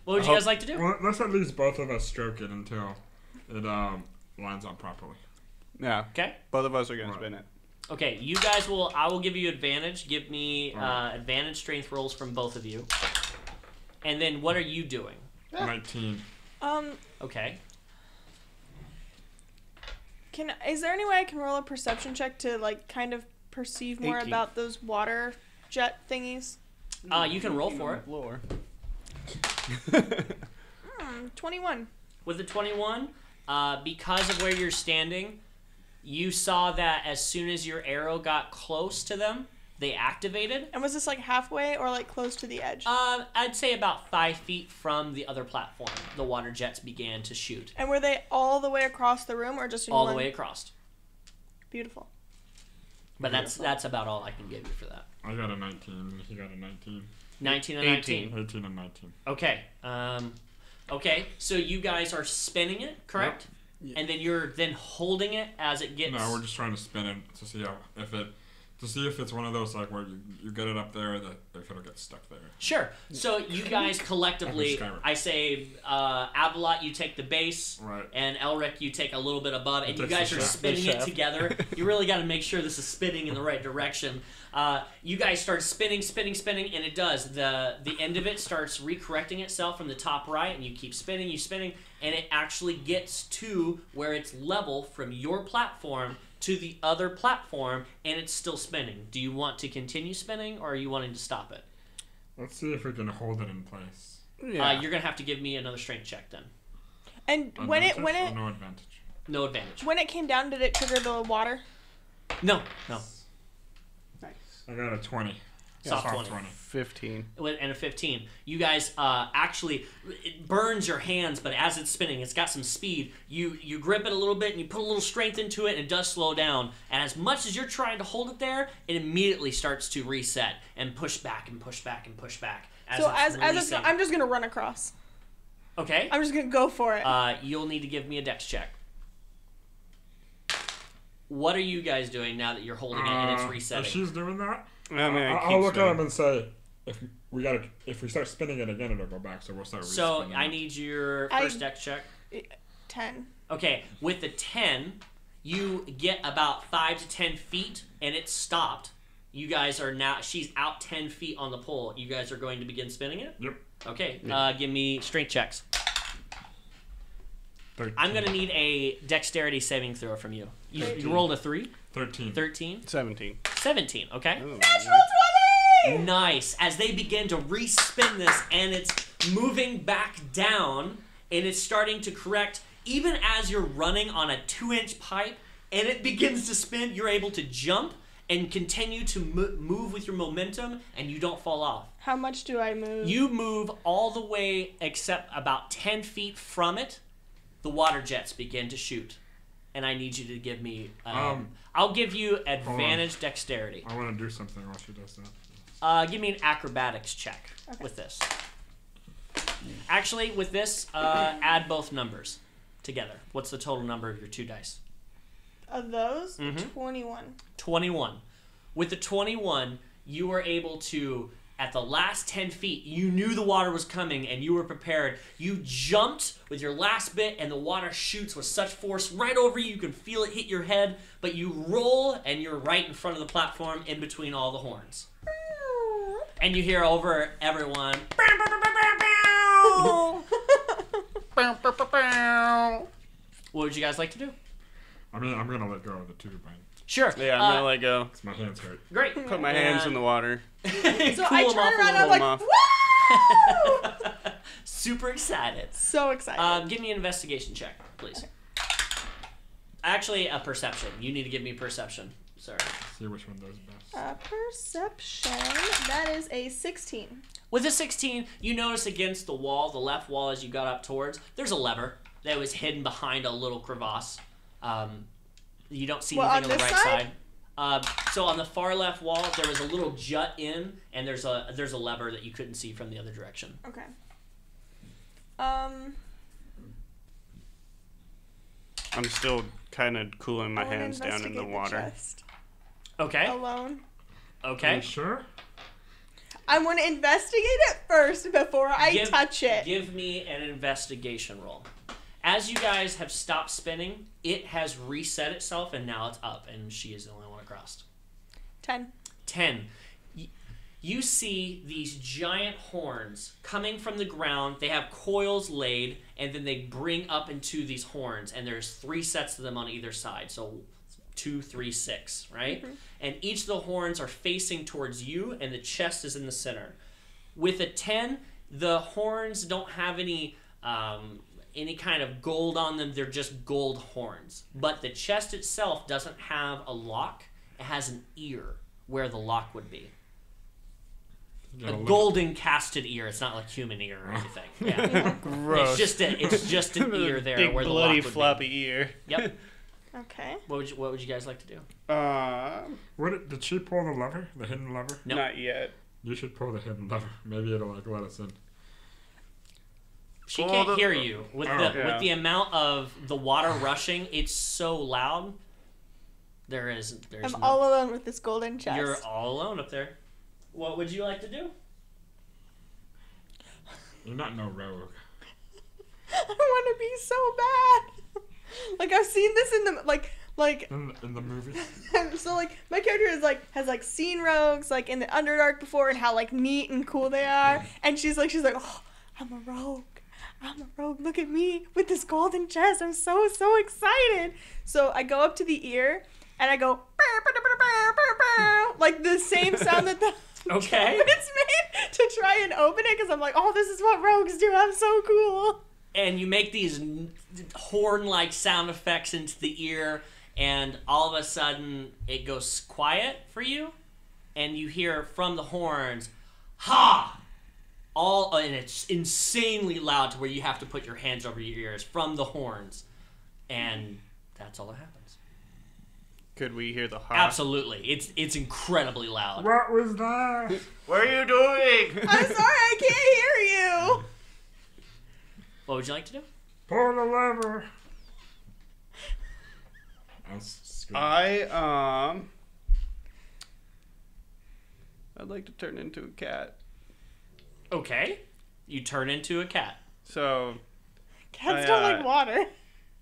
What would you guys like to do? Well, let's at least both of us stroke it until it lines up properly. Yeah. Okay. Both of us are gonna Right. spin it. Okay, you guys I will give you advantage. Give me advantage strength rolls from both of you. And then what are you doing? 19. Okay. Is there any way I can roll a perception check to like kind of perceive more 18. about those water jet thingies? You can roll for it. Floor. 21. With the 21, because of where you're standing, you saw that as soon as your arrow got close to them, they activated. And was this like halfway or like close to the edge? I'd say about 5 feet from the other platform, the water jets began to shoot. And were they all the way across the room or just in All one? the way across. Beautiful. But that's about all I can give you for that. I got a 19. He got a 19. 19 and 19. 18 and 19. Okay. Okay, so you guys are spinning it, correct? Yep. And then you're then holding it as it gets... No, we're just trying to spin it to see if it's one of those like where you get it up there that if it'll get stuck there. Sure. So you guys collectively, Skyrim. I say, Avalot, you take the base, Right. and Elrick, you take a little bit above, and you takes guys the are shaft. spinning The it shaft. together. You really got to make sure this is spinning in the right direction. You guys start spinning, and it does. The end of it starts recorrecting itself from the top right, and you keep spinning, and it actually gets to where it's level from your platform to the other platform, and it's still spinning. Do you want to continue spinning, or are you wanting to stop it? Let's see if we can hold it in place. Yeah. You're gonna have to give me another strength check then. And Advantage or no advantage? No advantage. when it came down, did it trigger the water? No. Nice. I got a 20. Soft 20. 15. And a 15. You guys actually, it burns your hands, but as it's spinning, it's got some speed. You grip it a little bit and you put a little strength into it, and it does slow down. And as much as you're trying to hold it there, it immediately starts to reset and push back and push back and push back. So as it's, releasing. I'm just gonna run across. Okay. I'm just gonna go for it. You'll need to give me a dex check. What are you guys doing now that you're holding it and it's If resetting? she's doing that, I mean, I'll look at him and say, if we start spinning it again, it'll go back. So we'll start. So re-spinning I it. need your first dex check. 10. Okay, with the 10, you get about 5 to 10 feet, and it's stopped. You guys are now, she's out 10 feet on the pole. You guys are going to begin spinning it? Yep. Okay, give me strength checks. 13. I'm going to need a dexterity saving throw from you. You rolled a 3? 13. 13? 17. 17, okay. Ooh, Natural 20! Nice. As they begin to respin this, and it's moving back down, and it's starting to correct. Even as you're running on a 2-inch pipe, and it begins to spin, you're able to jump and continue to move with your momentum, and you don't fall off. How much do I move? You move all the way except about 10 feet from it. The water jets begin to shoot, and I need you to give me. I'll give you advantage dexterity. I want to do something while she does Give me an acrobatics check with this. Actually, with this, add both numbers together. What's the total number of your 2 dice? Of those, 21. 21. With the 21, you were able to, at the last 10 feet, you knew the water was coming and you were prepared. You jumped with your last bit and the water shoots with such force right over you. You can feel it hit your head, but you roll and you're right in front of the platform in between all the horns. And you hear over everyone. What would you guys like to do? I mean, I'm gonna let go of the tube. Right? Sure. Yeah, I'm gonna let go. Cause my hands hurt. Great. Put my hands in the water. So I turn around and I'm like, woo! Super excited. So excited. Give me an investigation check, please. Actually, a perception. You need to give me perception. Sorry. See which one does best. Perception. That is a 16. With a 16, you notice against the wall, the left wall as you got up towards, there's a lever that was hidden behind a little crevasse. You don't see anything on the right side. So on the far left wall, there was a little jut in, and there's a lever that you couldn't see from the other direction. Okay. I'm still kind of cooling my I wanna hands down in the investigate water. chest Okay. alone. Okay. You sure? I want to investigate it first before I touch it. Give me an investigation roll. As you guys have stopped spinning, it has reset itself, and now it's up, and she is the only one across. 10. 10. You see these giant horns coming from the ground. They have coils laid, and then they bring up into these horns, and there's 3 sets of them on either side. So 2, 3, 6, right? Mm-hmm. And each of the horns are facing towards you, and the chest is in the center. With a 10, the horns don't have any kind of gold on them. They're just gold horns. But the chest itself doesn't have a lock. It has an ear where the lock would be. A golden casted ear. It's not like human ear or anything. Yeah. Gross. It's just an ear there Big where the bloody lock would floppy be. ear. Yep. Okay. What would you guys like to do? Did she pull the lever? The hidden lever? Nope. Not yet. You should pull the hidden lever. Maybe it'll let us in. She can't hear you with the amount of the water rushing. It's so loud. There's I'm all alone with this golden chest. You're all alone up there. What would you like to do? You're not no rogue. I want to be so bad. Like I've seen this in the in the movie. So like my character has seen rogues like in the Underdark before and how like neat and cool they are, and she's like oh, I'm a rogue. Look at me with this golden chest. I'm so excited. So I go up to the ear and I go like the same sound that the okay. It's made to try and open it because I'm like, oh, this is what rogues do. I'm so cool. And you make these horn-like sound effects into the ear, and all of a sudden it goes quiet for you, and you hear from the horns, "Ha!" And it's insanely loud to where you have to put your hands over your ears from the horns, and that's all that happens. Could we hear the ha? Absolutely, it's incredibly loud. What was that? What are you doing? I'm sorry, I can't hear you. What would you like to do? Pull the lever. I'd like to turn into a cat. Okay, you turn into a cat. So Cats don't like water.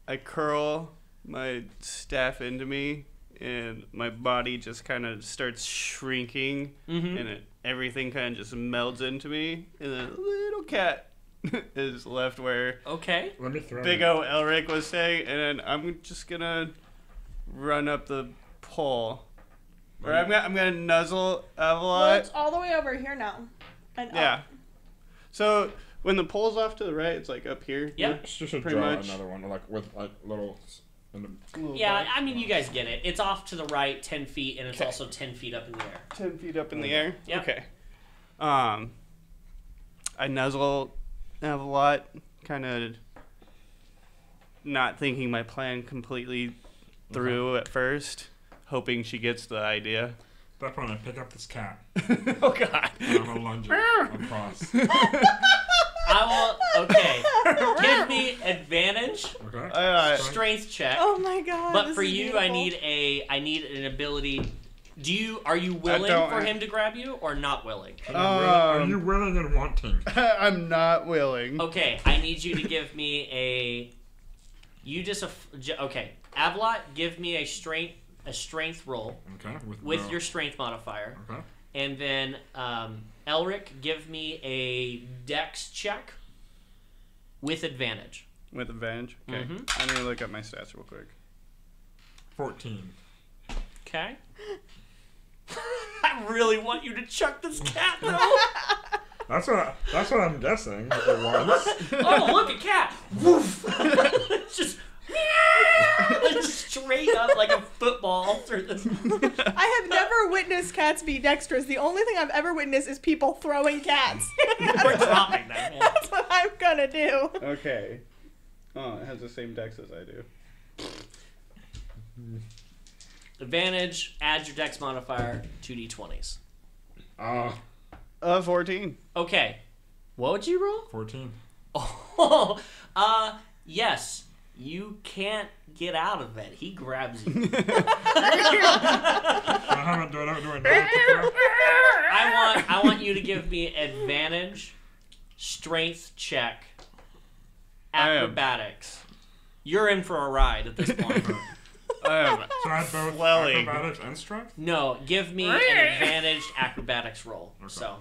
I curl my staff into me, and my body just kind of starts shrinking, and everything kind of just melds into me, and then a little cat is left where Okay. Let me throw Big O Elrick was saying, and then I'm just gonna run up the pole, or I'm gonna nuzzle Well, Avalot. it's all the way over here now. And Yeah. up. So when the pole's off to the right, it's like up here. Yep. She should Pretty draw much. another one, like with like little. Yeah, I mean, you guys get it. It's off to the right 10 feet, and it's also 10 feet up in the air. 10 feet up in the air? Yep. Okay. I nuzzle Avalot, kind of not thinking my plan completely through at first, hoping she gets the idea. that point, I pick up this cat. Oh God. And I'm gonna lunge it across. I will. Okay. Give me advantage. Okay. Strength check. Oh my god. But this for is you, beautiful. I need an ability. Are you willing for him to grab you or not willing? Are you willing and wanting? I'm not willing. Okay, I need you to give me a. Okay, Avalot, give me a strength roll. Okay. With your strength modifier. Okay. And then Elrick, give me a dex check with advantage. With advantage? Okay. Mhm. I'm going to look up my stats real quick. 14. Okay. I really want you to chuck this cat, though. That's what I'm guessing. It was. Oh, look, a cat! Woof! It's just straight up like a football through this. I have never witnessed cats be dexterous. The only thing I've ever witnessed is people throwing cats. We're dropping them, man. That's what I'm gonna do. Okay. Oh, it has the same dex as I do. Advantage, add your dex modifier, 2d20s. 14. Okay. What would you roll? 14. Oh, yes. You can't get out of it. He grabs you. Do I know I want you to give me advantage, strength check, acrobatics. You're in for a ride at this point. So I have both Swelling. acrobatics and strength? No, give me an advantaged acrobatics roll. Okay. So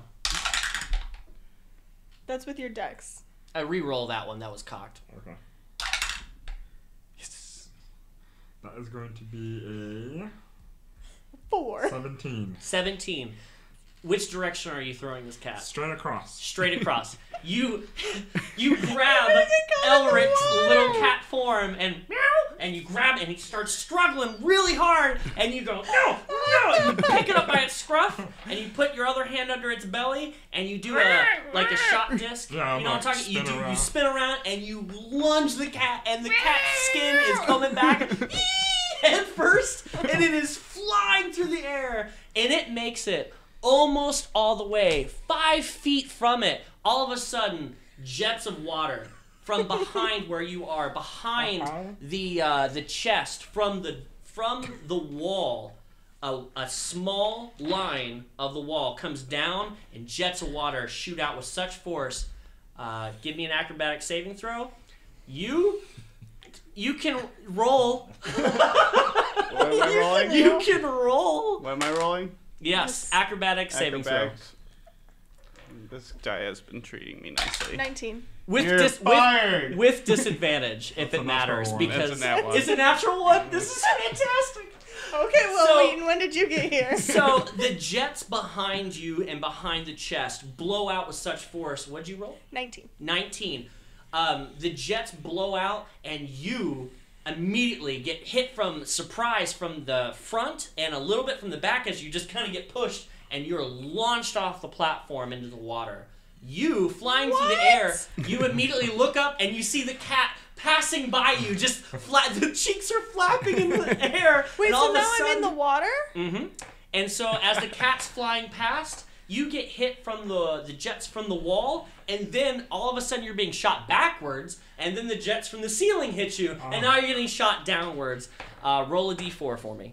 That's with your dex. I re-roll that one. That was cocked. Okay. Yes. That is going to be 4. a 17. 17. Which direction are you throwing this cat? Straight across. Straight across. You grab Elrick's little cat form and you grab it and he starts struggling really hard and you go, no, and you pick it up by its scruff and you put your other hand under its belly and you do a shot disc. Yeah, you know what I'm talking? You spin around. you spin around and you lunge the cat and the cat's skin is coming back head first and it is flying through the air and it makes it almost all the way 5 feet from it. All of a sudden, jets of water from behind where you are, behind the chest, from the wall. A small line of the wall comes down, and jets of water shoot out with such force. Give me an acrobatic saving throw. You can roll. What am I rolling? You can roll. What am I rolling? Yes, acrobatic saving throw. Acrobatics. This guy has been treating me nicely. 19. You're fired. with disadvantage if it a matters natural one. because That's a nat one. it's a natural one. This is fantastic. Okay, well, So- Wheaton, when did you get here? So the jets behind you and behind the chest blow out with such force. What'd you roll? 19. 19. The jets blow out and you immediately get hit from surprise from the front and a little bit from the back as you just kind of get pushed and you're launched off the platform into the water. You, flying through the air, you immediately look up and you see the cat passing by you, just the cheeks are flapping in the air. Wait, and all so of a now I'm in sudden- the water? Mm-hmm. And so as the cat's flying past, you get hit from the jets from the wall, and then all of a sudden you're being shot backwards, and then the jets from the ceiling hit you, and now you're getting shot downwards. Roll a d4 for me.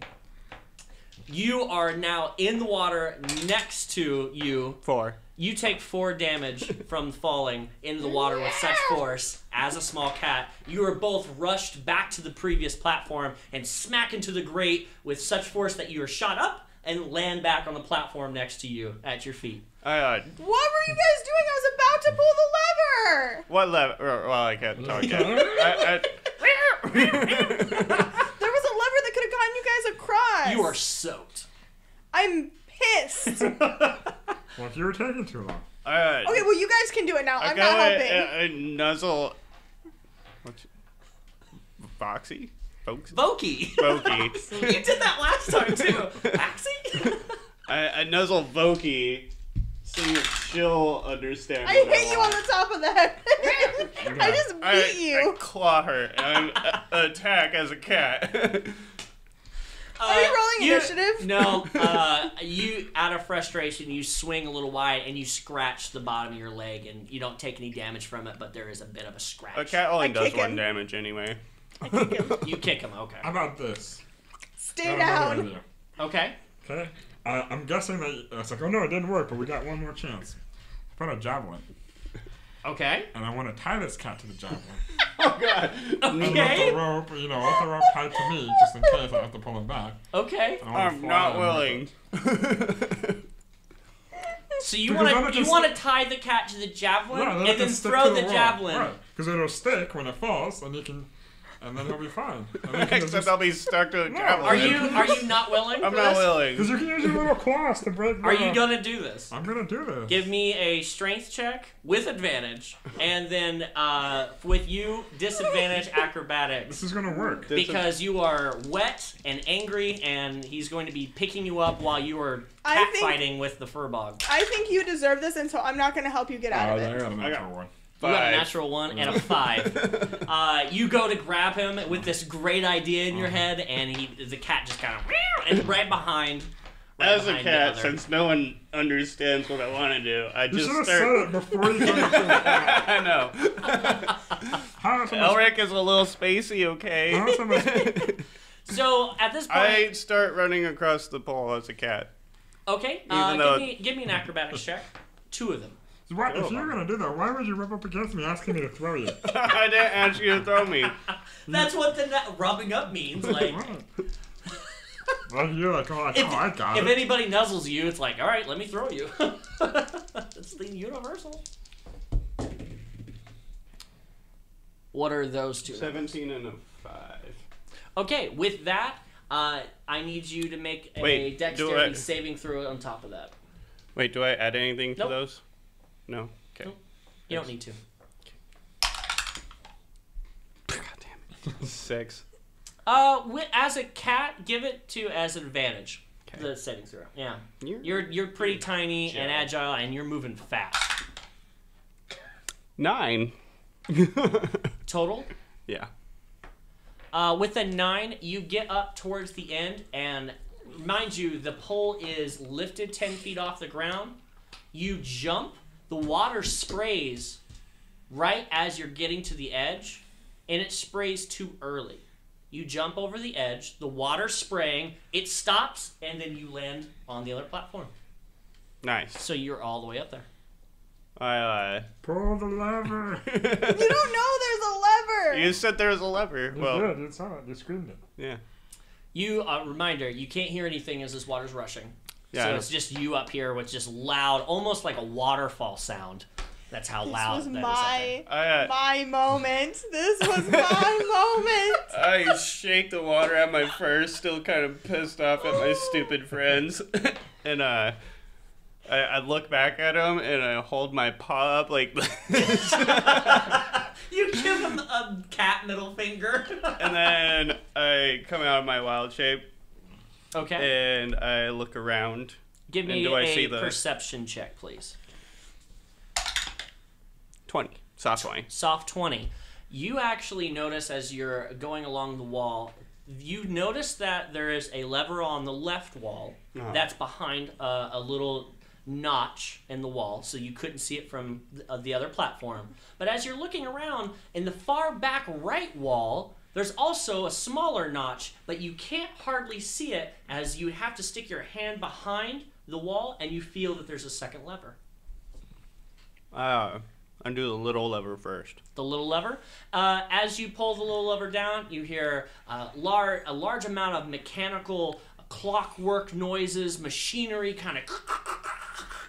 You are now in the water next to you. 4. You take 4 damage from falling into the water with such force as a small cat. You are both rushed back to the previous platform and smack into the grate with such force that you are shot up and land back on the platform next to you at your feet. What were you guys doing? I was about to pull the lever. What lever? Well, I can't talk yet. There was a lever that could have gotten you guys across. You are soaked. I'm pissed. Okay, Well, if you were taking too long. well, you guys can do it now. I'm not helping. Nuzzle. What's Voxy? Voquis. Voquis. You did that last time too. Axie? I nuzzle Voquis so she'll understand. I what hit you on want. the top of the head. I just beat you. I claw her and I attack as a cat. Are you rolling initiative? No, you out of frustration, you swing a little wide and you scratch the bottom of your leg, and you don't take any damage from it, but there is a bit of a scratch. A cat only I does kick one him. damage anyway. I kick him. You kick him, okay. How about this? Stay Got another down. idea. Okay. Okay. I'm guessing that it's like, oh no, it didn't work, but we got one more chance. Put a javelin, Okay. and I want to tie this cat to the javelin. Oh god. And let Okay. the rope, let the rope tied to me, just in case I have to pull him back. Okay. And I wanna I'm fly not and willing. So you Because want I'm to just- tie the cat to the javelin Yeah, and it then can stick throw to the wall. javelin. Right, because it'll stick when it falls, and then he'll be fine. And then Except I'll be stuck to a No. javelin. Are you not willing? I'm for not this? willing. Because you can use your little claws to break. Are you gonna do this? I'm gonna do this. Give me a strength check with advantage, and then with you disadvantage acrobatics. This is gonna work. Because you are wet and angry, and he's going to be picking you up while you are I cat think- fighting with the Firbolg. I think you deserve this, and so I'm not going to help you get out Oh, of I it. got a I got- natural one. You got a 5. natural 1 and a 5. You go to grab him with this great idea in your head, and the cat just kind of and right behind. As a behind the cat, other. since no one understands what I want to do, I You just should have start. said it before you got into it. I know. How is someone- Elrick is a little spacey, okay? how is someone- So at this point, I start running across the pole as a cat. okay, Even though- give me an acrobatics check. 2 of them. Why, if you're gonna do that, why would you rub up against me asking me to throw you? I didn't ask you to throw me. That's what the rubbing up means. Like, Well, you're like, oh, I got if it. anybody nuzzles you, it's like, all right, let me throw you. It's the universal. What are those two? 17 and a 5. Okay, with that, I need you to make a Wait, do dexterity I- saving throw on top of that. Wait, do I add anything to Nope. those? No? Okay. Nope. You don't need to. God damn it. 6. As a cat, give it to as an advantage. Okay. The saving throw. Yeah. You're You're pretty tiny and agile, and you're moving fast. 9. Total. Yeah. With a 9, you get up towards the end, and mind you, the pole is lifted 10 feet off the ground. You jump, the water sprays right as you're getting to the edge, and it sprays too early. You jump over the edge, the water spraying, it stops, and then you land on the other platform. Nice. So you're all the way up there. I, Pull the lever. You don't know there's a lever. You said there was a lever. You Well, did. You saw it. You screamed it. yeah. You, reminder, you can't hear anything as this water's rushing. Yeah, I So know. it's just you up here with just loud, almost like a waterfall sound. That's how This loud was that is up there. I, my moment. This was my moment. I shake the water at my fur, still kind of pissed off at my stupid friends. And I look back at him and I hold my paw up like this. You give him a cat middle finger. And then I come out of my wild shape Okay. and I look around. Give me and do I a see the- perception check, please. 20. Soft 20. Soft 20. You actually notice as you're going along the wall, you notice that there is a lever on the left wall Oh. that's behind a little notch in the wall, so you couldn't see it from the other platform. But as you're looking around, in the far back right wall, there's also a smaller notch, but you can't hardly see it as you have to stick your hand behind the wall and you feel that there's a second lever. Undo the little lever first. The little lever. As you pull the little lever down, you hear a large amount of mechanical clockwork noises, machinery kind of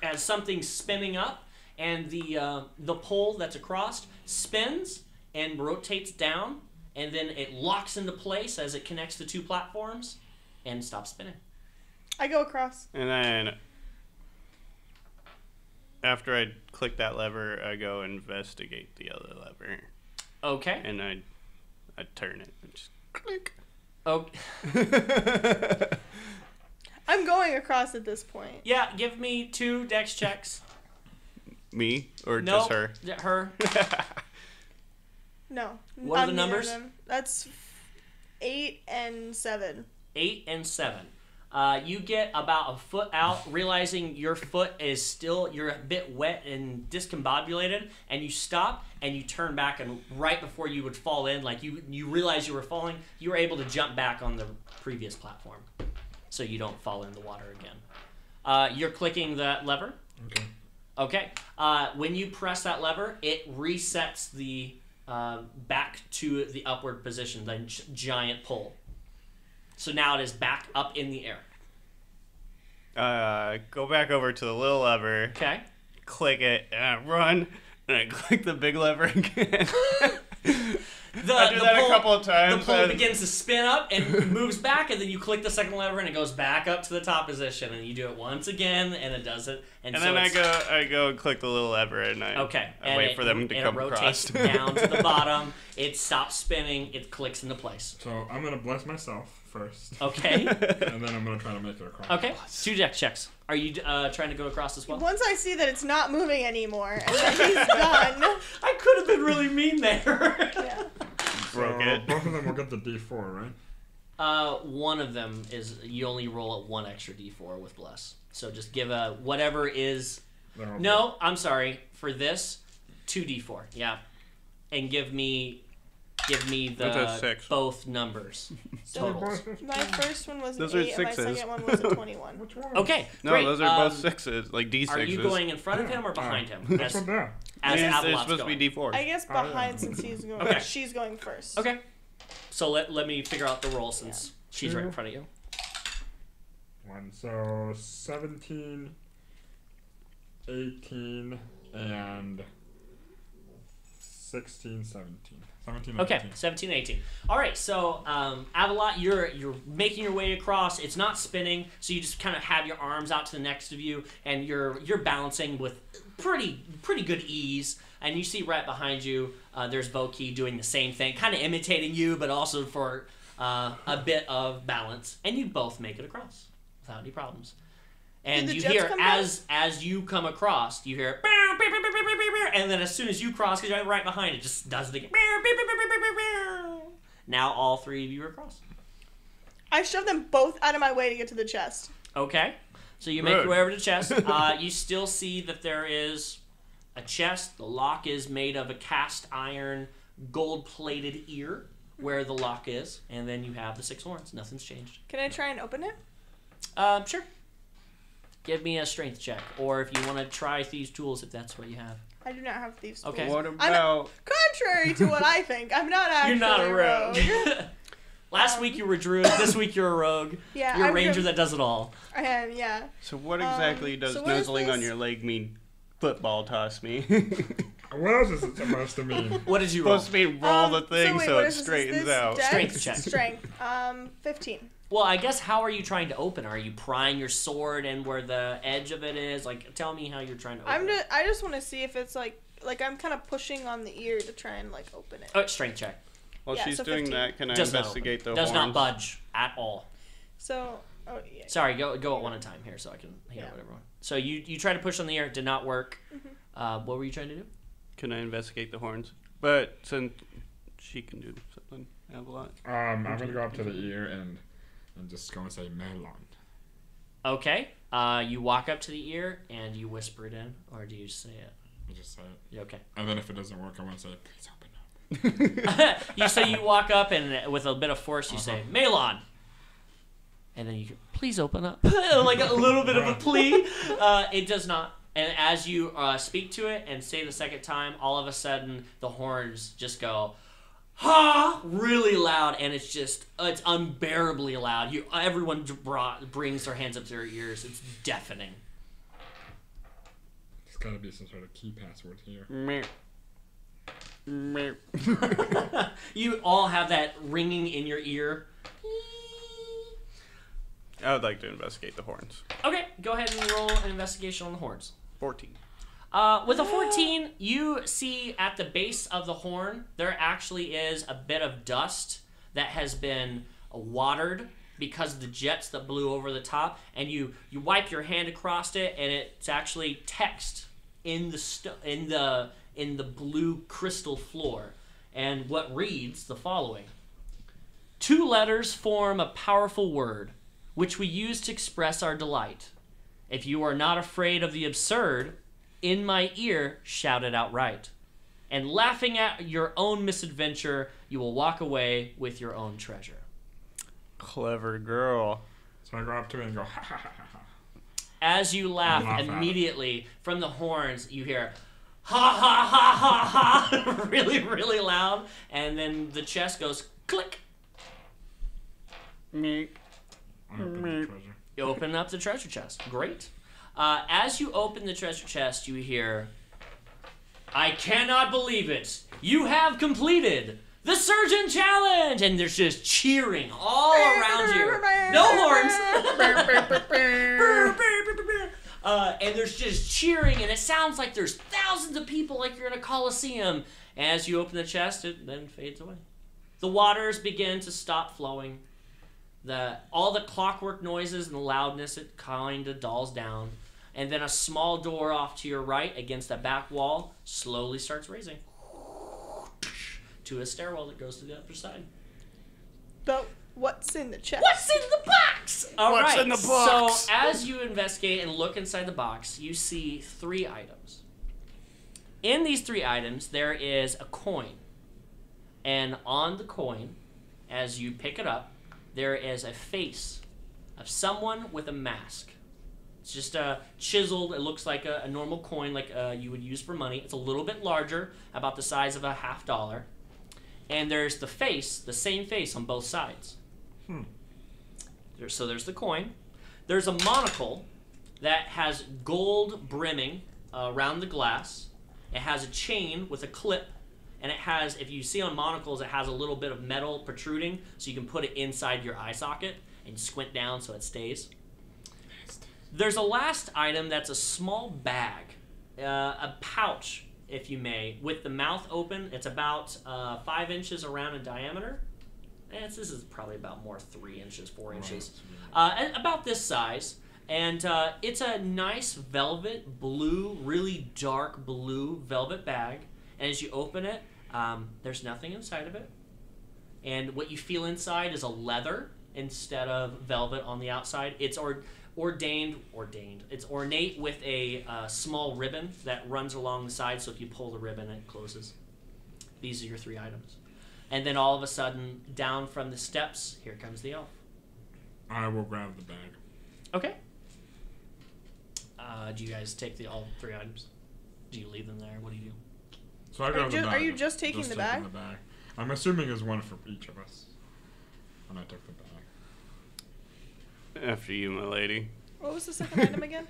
as something's spinning up, and the pole that's across spins and rotates down, and then it locks into place as it connects the two platforms and stops spinning. I go across. And then after I click that lever, I go investigate the other lever. Okay. And I turn it and just click. Oh, I'm going across at this point. yeah. Give me 2 dex checks. Me or No, just her? Her. No. What are the neither of numbers? them. That's 8 and 7. 8 and 7. You get about a foot out, realizing your foot is still, you're a bit wet and discombobulated, and you stop and you turn back, and right before you would fall in, like you realize you were falling, you were able to jump back on the previous platform so you don't fall in the water again. You're clicking that lever. Okay. Okay. When you press that lever, it resets the back to the upward position, the giant pull. So now it is back up in the air. Go back over to the little lever, Okay. click it, and I run, and I click the big lever again. I do that a couple of times. The pole begins to spin up and moves back, and then you click the second lever, and it goes back up to the top position, and you do it once again, and it does it. And so then I it's- go and click the little lever, and I wait for them to come it rotates across. down to the bottom. It stops spinning. It clicks into place. So I'm gonna bless myself first, Okay. and then I'm gonna try to make it across. Okay. 2 deck checks. Are you trying to go across as well? Once I see that it's not moving anymore and that he's done. I could have been really mean there. Yeah. Broke So it. both of them will get the D4, right? One of them is you only roll at 1 extra d4 with bless. So just give a whatever is. They're all No, I'm sorry. For this, 2d4. Yeah, and give me the That's a 6. both numbers So totals. my first one was an Those are 8 and my sixes. second one was a 21. Which one? Okay, No, great. those are both 6s, like D6s. Are you going in front of him or behind him? That's As, what they're. as They're Avalot's supposed going. to be D4s. I guess yeah. behind since he's going. Okay. She's going first. Okay. So let me figure out the roll since she's right in front of you. 1. So 17, 18, and 16, 17. 17 and Okay, 18. 17, 18. All right, so Avalot, you're making your way across. It's not spinning, so you just kind of have your arms out to the next of you, and you're balancing with pretty good ease. And you see right behind you, there's Voquis doing the same thing, kind of imitating you, but also for a bit of balance. And you both make it across without any problems. And Did the you jets hear come down? as you come across, you hear, and then as soon as you cross, because you're right behind it, just does it again. Now all 3 of you are across. I shoved them both out of my way to get to the chest. Okay, so you make Rude. your way over to the chest. You still see that there is a chest. The lock is made of a cast iron, gold-plated ear where the lock is, and then you have the 6 horns. Nothing's changed. Can I try and open it? Sure. Give me a strength check, or if you want to try thieves' tools, if that's what you have. I do not have thieves' tools. Okay. What about... Contrary to what I think, I'm not actually You're not a rogue. rogue. Last week you were druid. This week you're a rogue. Yeah, You're a I'm ranger gonna- that does it all. I am, yeah. So what exactly does so what is nuzzling on this? your leg mean? Football toss me. What else is it supposed to mean? What did you roll? Supposed to be roll the thing wait, so what it is this? Is straightens this out. dex? Strength check. Strength. 15. Well, I guess how are you trying to open? Are you prying your sword and where the edge of it is? Like, tell me how you're trying to open. I just want to see if it's like I'm kind of pushing on the ear to try and like open it. Oh, strength check. While Yeah, she's so doing 15. that, can I Does not investigate the open. Does not horns? budge at all. So, oh yeah. Sorry, go at one at a time here so I can hear Yeah. what everyone. So you try to push on the air, it did not work. What were you trying to do? Can I investigate the horns? But since she can do something, have a lot. I'm gonna go up to the ear and just go and say melon. Okay. You walk up to the ear and you whisper it in, or do you just say it? I just say it. Yeah, okay. And then if it doesn't work, I want to say, please open up. You walk up and with a bit of force you say Melon, and then you can, please open up, like a little bit of a plea. It does not. And as you speak to it and say the second time, all of a sudden the horns just go, ha, really loud, and it's unbearably loud. Everyone brings their hands up to their ears. It's deafening. There's got to be some sort of key password here. Meow. Meow. You all have that ringing in your ear. I would like to investigate the horns. Okay, go ahead and roll an investigation on the horns. 14. With a 14, you see at the base of the horn, there actually is a bit of dust that has been watered because of the jets that blew over the top, and you wipe your hand across it, and it's actually text in the blue crystal floor, and what reads the following: 2 letters form a powerful word. which we use to express our delight. If you are not afraid of the absurd, in my ear, shout it outright. And laughing at your own misadventure, you will walk away with your own treasure. Clever girl. So I go up to it and go, ha ha ha ha ha. As you laugh, Laugh at it. immediately from the horns, you hear, ha ha ha ha ha, really, really loud. And then the chest goes click. Meek. I open the treasure. You open up the treasure chest. Great. As you open the treasure chest, you hear, I cannot believe it. You have completed the Surgeon Challenge! And there's just cheering all around you. No horns! And there's just cheering, and it sounds like there's thousands of people like you're in a coliseum. As you open the chest, it then fades away. The waters begin to stop flowing. All the clockwork noises and the loudness, it kind of dulls down. And then a small door off to your right against that back wall slowly starts raising to a stairwell that goes to the other side. But what's in the chest? What's in the box? All right. What's in the box? So as you investigate and look inside the box, you see 3 items. In these 3 items, there is a coin. And on the coin, as you pick it up, there is a face of someone with a mask. It's just chiseled. It looks like a normal coin like you would use for money. It's a little bit larger, about the size of a $50. And there's the face, the same face on both sides. So there's the coin. There's a monocle that has gold brimming around the glass. It has a chain with a clip. And it has, if you see on monocles, it has a little bit of metal protruding, so you can put it inside your eye socket and squint down so it stays. There's a last item that's a small bag, a pouch, if you may, with the mouth open. It's about 5 inches around in diameter. This is probably about more 3 inches, 4 inches. About this size. And it's a nice velvet blue, really dark blue velvet bag. And as you open it, there's nothing inside of it. And what you feel inside is a leather instead of velvet on the outside. It's It's ornate with a small ribbon that runs along the side, so if you pull the ribbon, it closes. These are your 3 items. And then all of a sudden, down from the steps, here comes the elf. I will grab the bag. Okay. Do you guys take all 3 items? Do you leave them there? What do you do? So I grab the bag. Are you just taking the bag? I'm assuming there's one for each of us. And I took the bag. After you, my lady. What was the second item again?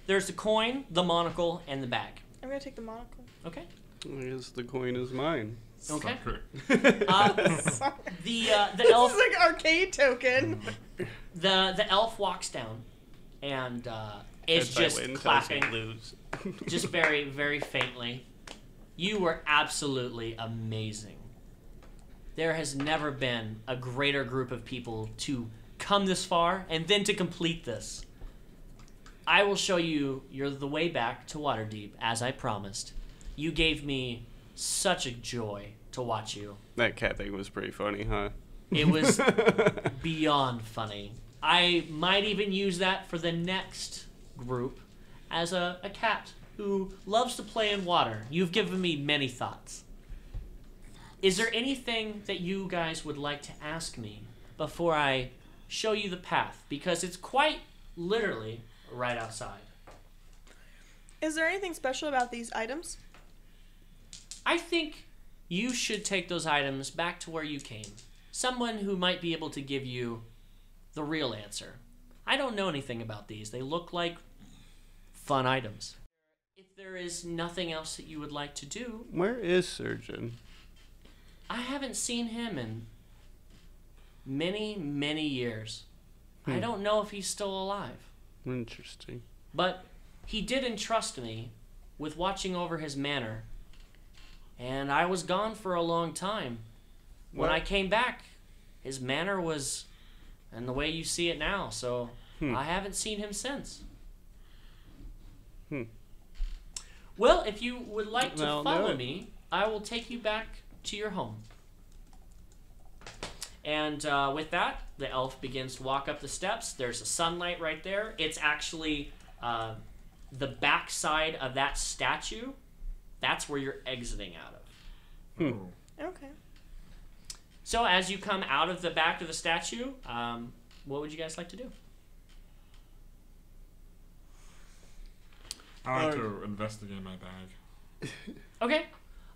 There's the coin, the monocle, and the bag. I'm gonna take the monocle. Okay. I guess the coin is mine. Okay. Sucker. The elf. This is like arcade token. The elf walks down, and is If I just win, clapping, Kelsey lose. just very, very faintly. You were absolutely amazing. There has never been a greater group of people to come this far and then to complete this. I will show you the way back to Waterdeep, as I promised. You gave me such a joy to watch you. That cat thing was pretty funny, huh? It was beyond funny. I might even use that for the next group as a cat who loves to play in water. You've given me many thoughts. Is there anything that you guys would like to ask me before I show you the path? Because it's quite literally right outside. Is there anything special about these items? I think you should take those items back to where you came. Someone who might be able to give you the real answer. I don't know anything about these. They look like fun items. If there is nothing else that you would like to do, Where is Surgeon? I haven't seen him in many, many years. I don't know if he's still alive. Interesting. But he did entrust me with watching over his manor. And I was gone for a long time. When I came back, his manor was in the way you see it now. So I haven't seen him since. Well, if you would like to follow me, I will take you back to your home. And with that, the elf begins to walk up the steps. There's a sunlight right there. It's actually the back side of that statue. That's where you're exiting out of. Okay. So as you come out of the back of the statue, what would you guys like to do? I like to investigate my bag. Okay.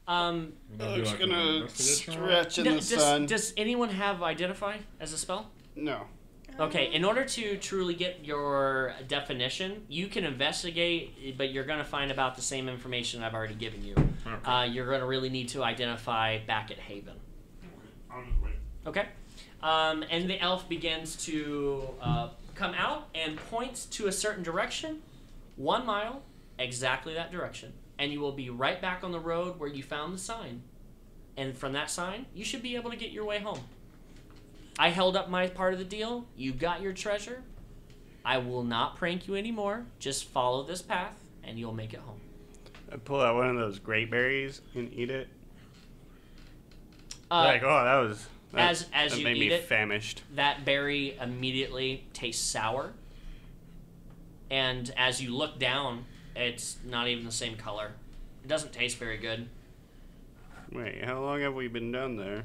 I'm just gonna stretch in the Does, sun. does anyone have Identify as a spell? No. Okay, in order to truly get your definition, you can investigate, but you're going to find about the same information I've already given you. Okay. You're going to really need to identify back at Haven. I'll just wait. Okay? And the elf begins to come out and points to a certain direction, 1 mile, exactly that direction. And you will be right back on the road where you found the sign. And from that sign, you should be able to get your way home. I held up my part of the deal. You got your treasure. I will not prank you anymore. Just follow this path, and you'll make it home. I pull out one of those great berries and eat it. Uh, that as you made eat me it, famished. that berry immediately tastes sour. And as you look down, it's not even the same color. It doesn't taste very good. Wait, how long have we been down there?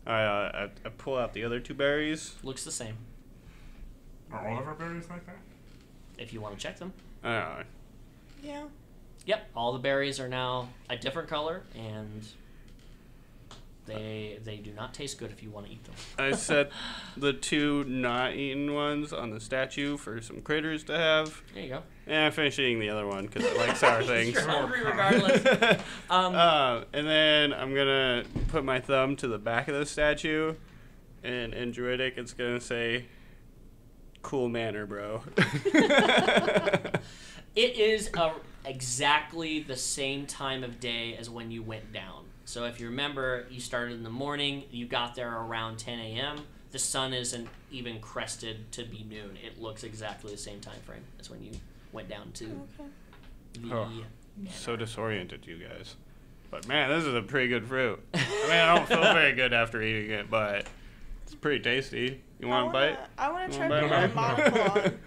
I pull out the other 2 berries. Looks the same, Are all of our berries like that? if you want to check them. Oh, Yeah. Yep, all the berries are now a different color, and they do not taste good if you want to eat them. I set the 2 not eaten ones on the statue for some critters to have. There you go. And I finished eating the other one because I like sour things. You're hungry regardless. And then I'm gonna put my thumb to the back of the statue, and in Druidic it's gonna say, "Cool manner, bro." It is exactly the same time of day as when you went down. So if you remember, you started in the morning, you got there around 10 a.m. The sun isn't even crested to be noon. It looks exactly the same time frame as when you went down to the Oh. manor. So disoriented, you guys. But man, this is a pretty good fruit. I mean, I don't feel very good after eating it, but it's pretty tasty. You want a bite? I want to try Wanna putting my bite? monocle on.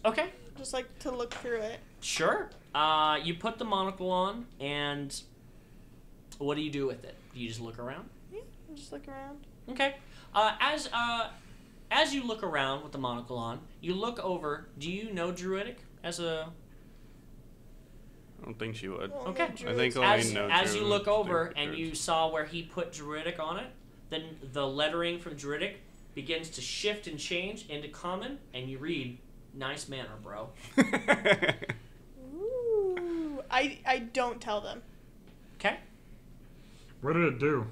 Okay, Just like to look through it. sure. You put the monocle on, and what do you do with it? Do you just look around? Yeah, just look around. Okay. As you look around with the monocle on, you look over. Do you know Druidic as a? I don't think she would. Only Okay. I druids. think only As no you Druid look over think and druids. you saw where he put Druidic on it, then the lettering from Druidic begins to shift and change into common, and you read, "Nice manner, bro." Ooh. I don't tell them. Okay. What did it do?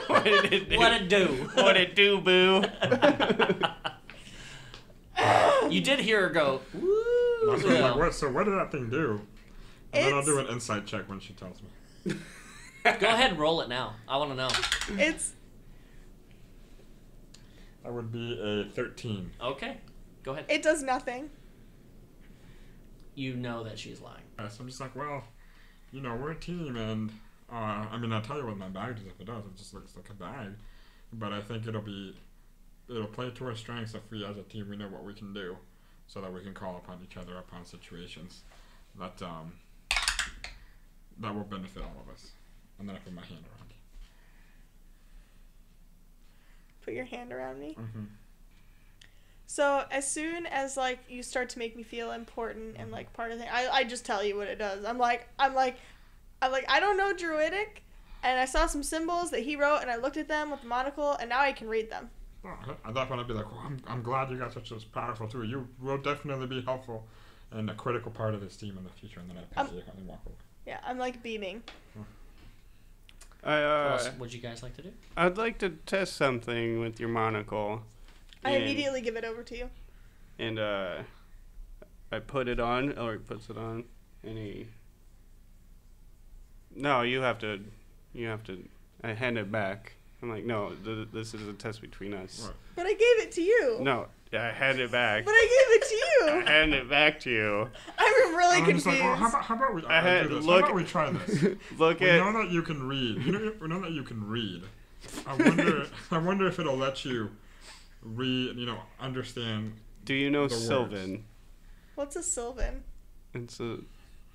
What did it do? What it do? What it do, boo? You did hear her go. Woo. That's what I'm like, what? So what did that thing do? And then I'll It's- do an insight check when she tells me. Go ahead and roll it now. I want to know. It's That would be a 13. Okay. Go ahead. it does nothing. You know that she's lying. So I'm just like, well, you know, we're a team, and I mean, I'll tell you what my bag does if it does. It just looks like a bag, but I think it'll play to our strengths if we, as a team, we know what we can do, so that we can call upon each other upon situations that that will benefit all of us. And then I put my hand around. Put your hand around me. Mm-hmm. So as soon as like you start to make me feel important and like part of the thing, I just tell you what it does. I'm like I don't know Druidic, and I saw some symbols that he wrote, and I looked at them with the monocle, and now I can read them. At that point, I'd be like, well, I'm glad you got such a powerful tool. You will definitely be helpful and a critical part of this team in the future. And then I pat you and walk away. Yeah, I'm like beaming. What else would you guys like to do? I'd like to test something with your monocle. I And- immediately give it over to you. And I put it on. Elrick puts it on, and he. No, you have to. I hand it back. I'm like, no, this is a test between us. Right. But I gave it to you. No, I hand it back. But I gave it to I you. hand it back to you. I'm really And I'm just confused. like, well, how about we? I had- do this? look- How about we try this? Look We at. know that you can read. We know that you can read. I wonder if it'll let you understand. Do you know The words. Sylvan? What's a Sylvan? It's a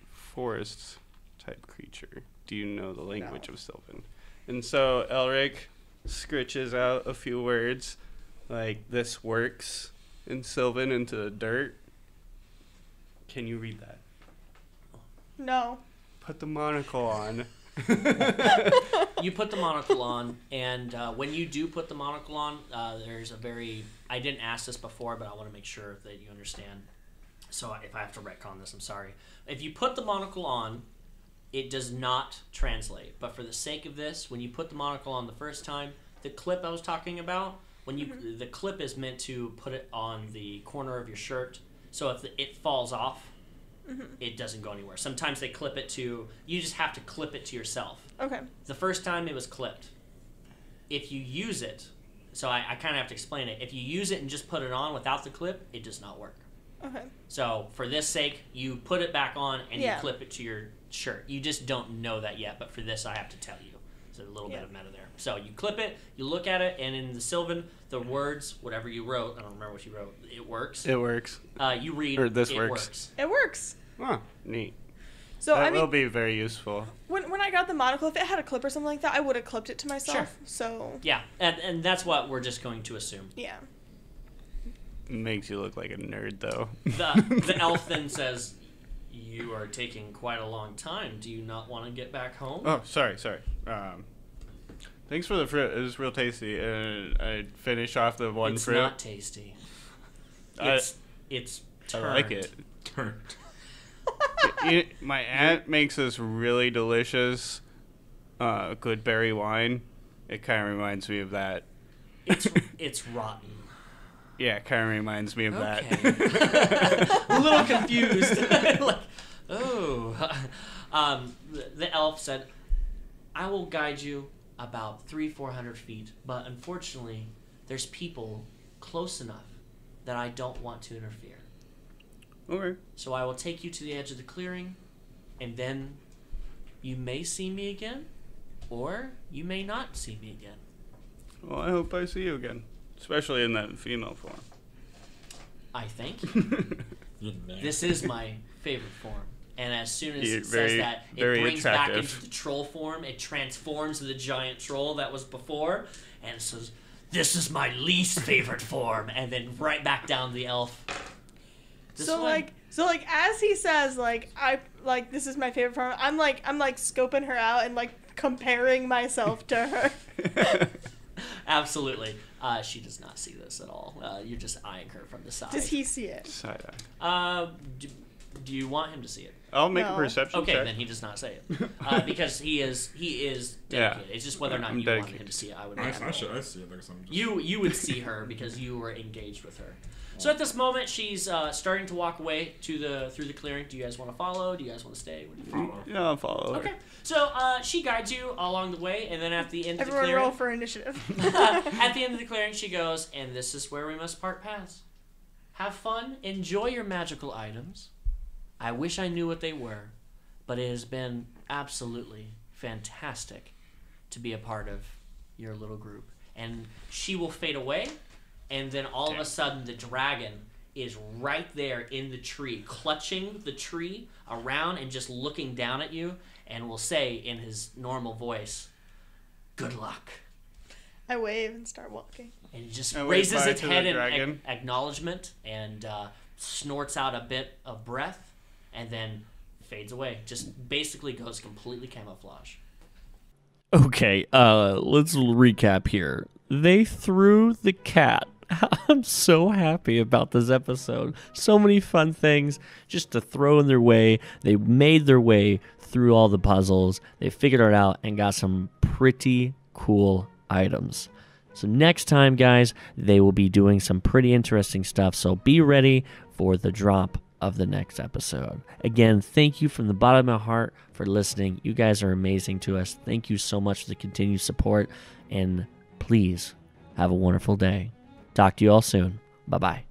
forest type creature. Do you know the language No. of Sylvan? And so Elrick scritches out a few words like "this works" in Sylvan into the dirt. Can you read that? No. Put the monocle on. You put the monocle on, and when you do put the monocle on, there's a very... I didn't ask this before, but I want to make sure that you understand. So if I have to retcon this, I'm sorry. If you put the monocle on, it does not translate. But for the sake of this, when you put the monocle on the first time, the clip I was talking about, when you the clip is meant to put it on the corner of your shirt. So if it falls off, it doesn't go anywhere. Sometimes they clip it to... You just have to clip it to yourself. Okay. The first time it was clipped. If you use it, so I kind of have to explain it. If you use it and just put it on without the clip, it does not work. Okay. So for this sake, you put it back on and Yeah. you clip it to your shirt. You just don't know that yet, but for this I have to tell you. So a little bit Yeah. of meta there. So you clip it, you look at it, and in the Sylvan, the words, whatever you wrote, I don't remember what you wrote, it works. It works. You read, Or this it works. It works. Huh, neat. So That I mean, will be very useful. when I got the monocle, if it had a clip or something like that, I would have clipped it to myself. Sure. So Yeah, and that's what we're just going to assume. yeah. Makes you look like a nerd, though. The elf then says, "You are taking quite a long time. Do you not want to get back home?" Oh, sorry. Thanks for the fruit. It was real tasty. I finish off the one it's fruit. not tasty. I- It's I like turned. it. Turned. My aunt makes this really delicious good berry wine. It kind of reminds me of that. It's rotten. Yeah, it kind of reminds me of that. Okay. A little confused. Like, oh. The elf said, "I will guide you about 300-400 feet, but unfortunately, there's people close enough that I don't want to interfere. Okay. So I will take you to the edge of the clearing, and then you may see me again, or you may not see me again." Well, I hope I see you again, especially in that female form. I think You know. this is my favorite form. And as soon as You're it very- says that, it very brings back attractive. into the troll form. It transforms the giant troll that was before, and it says, "This is my least favorite form," and then right back down to the elf. This So way. like as he says this is my favorite form. I'm like scoping her out and like comparing myself to her. Absolutely. She does not see this at all. You're just eyeing her from the side. Does he see it? Side eye. Do you want him to see it? I'll make No. a perception Okay, check. then he does not say it because he is Yeah. dedicated. It's just whether or not I'm you wanted dedicated. him to see it. I would. I not. see it like something. You would see her because you were engaged with her. So at this moment, she's starting to walk away through the clearing. Do you guys want to follow? Do you guys want to stay? What do you think? Follow. Yeah, I'll follow her. Okay. So she guides you along the way, and then at the end of the Everyone clearing, roll for initiative. at the end of the clearing, she goes, "And this is where we must part paths. Have fun. Enjoy your magical items. I wish I knew what they were, but it has been absolutely fantastic to be a part of your little group." And she will fade away, and then all of a sudden the dragon is right there in the tree, clutching the tree around and just looking down at you, and will say in his normal voice, "Good luck." I wave and start walking. And he just I wave raises bye its to the head in dragon. acknowledgement and snorts out a bit of breath and then fades away. Just basically goes completely camouflage. Okay, let's recap here. They threw the cat. I'm so happy about this episode. So many fun things just to throw in their way. They made their way through all the puzzles. They figured it out and got some pretty cool items. So next time, guys, they will be doing some pretty interesting stuff. So be ready for the drop of the next episode. Again, thank you from the bottom of my heart for listening. You guys are amazing to us. Thank you so much for the continued support. And please have a wonderful day. Talk to you all soon. Bye-bye.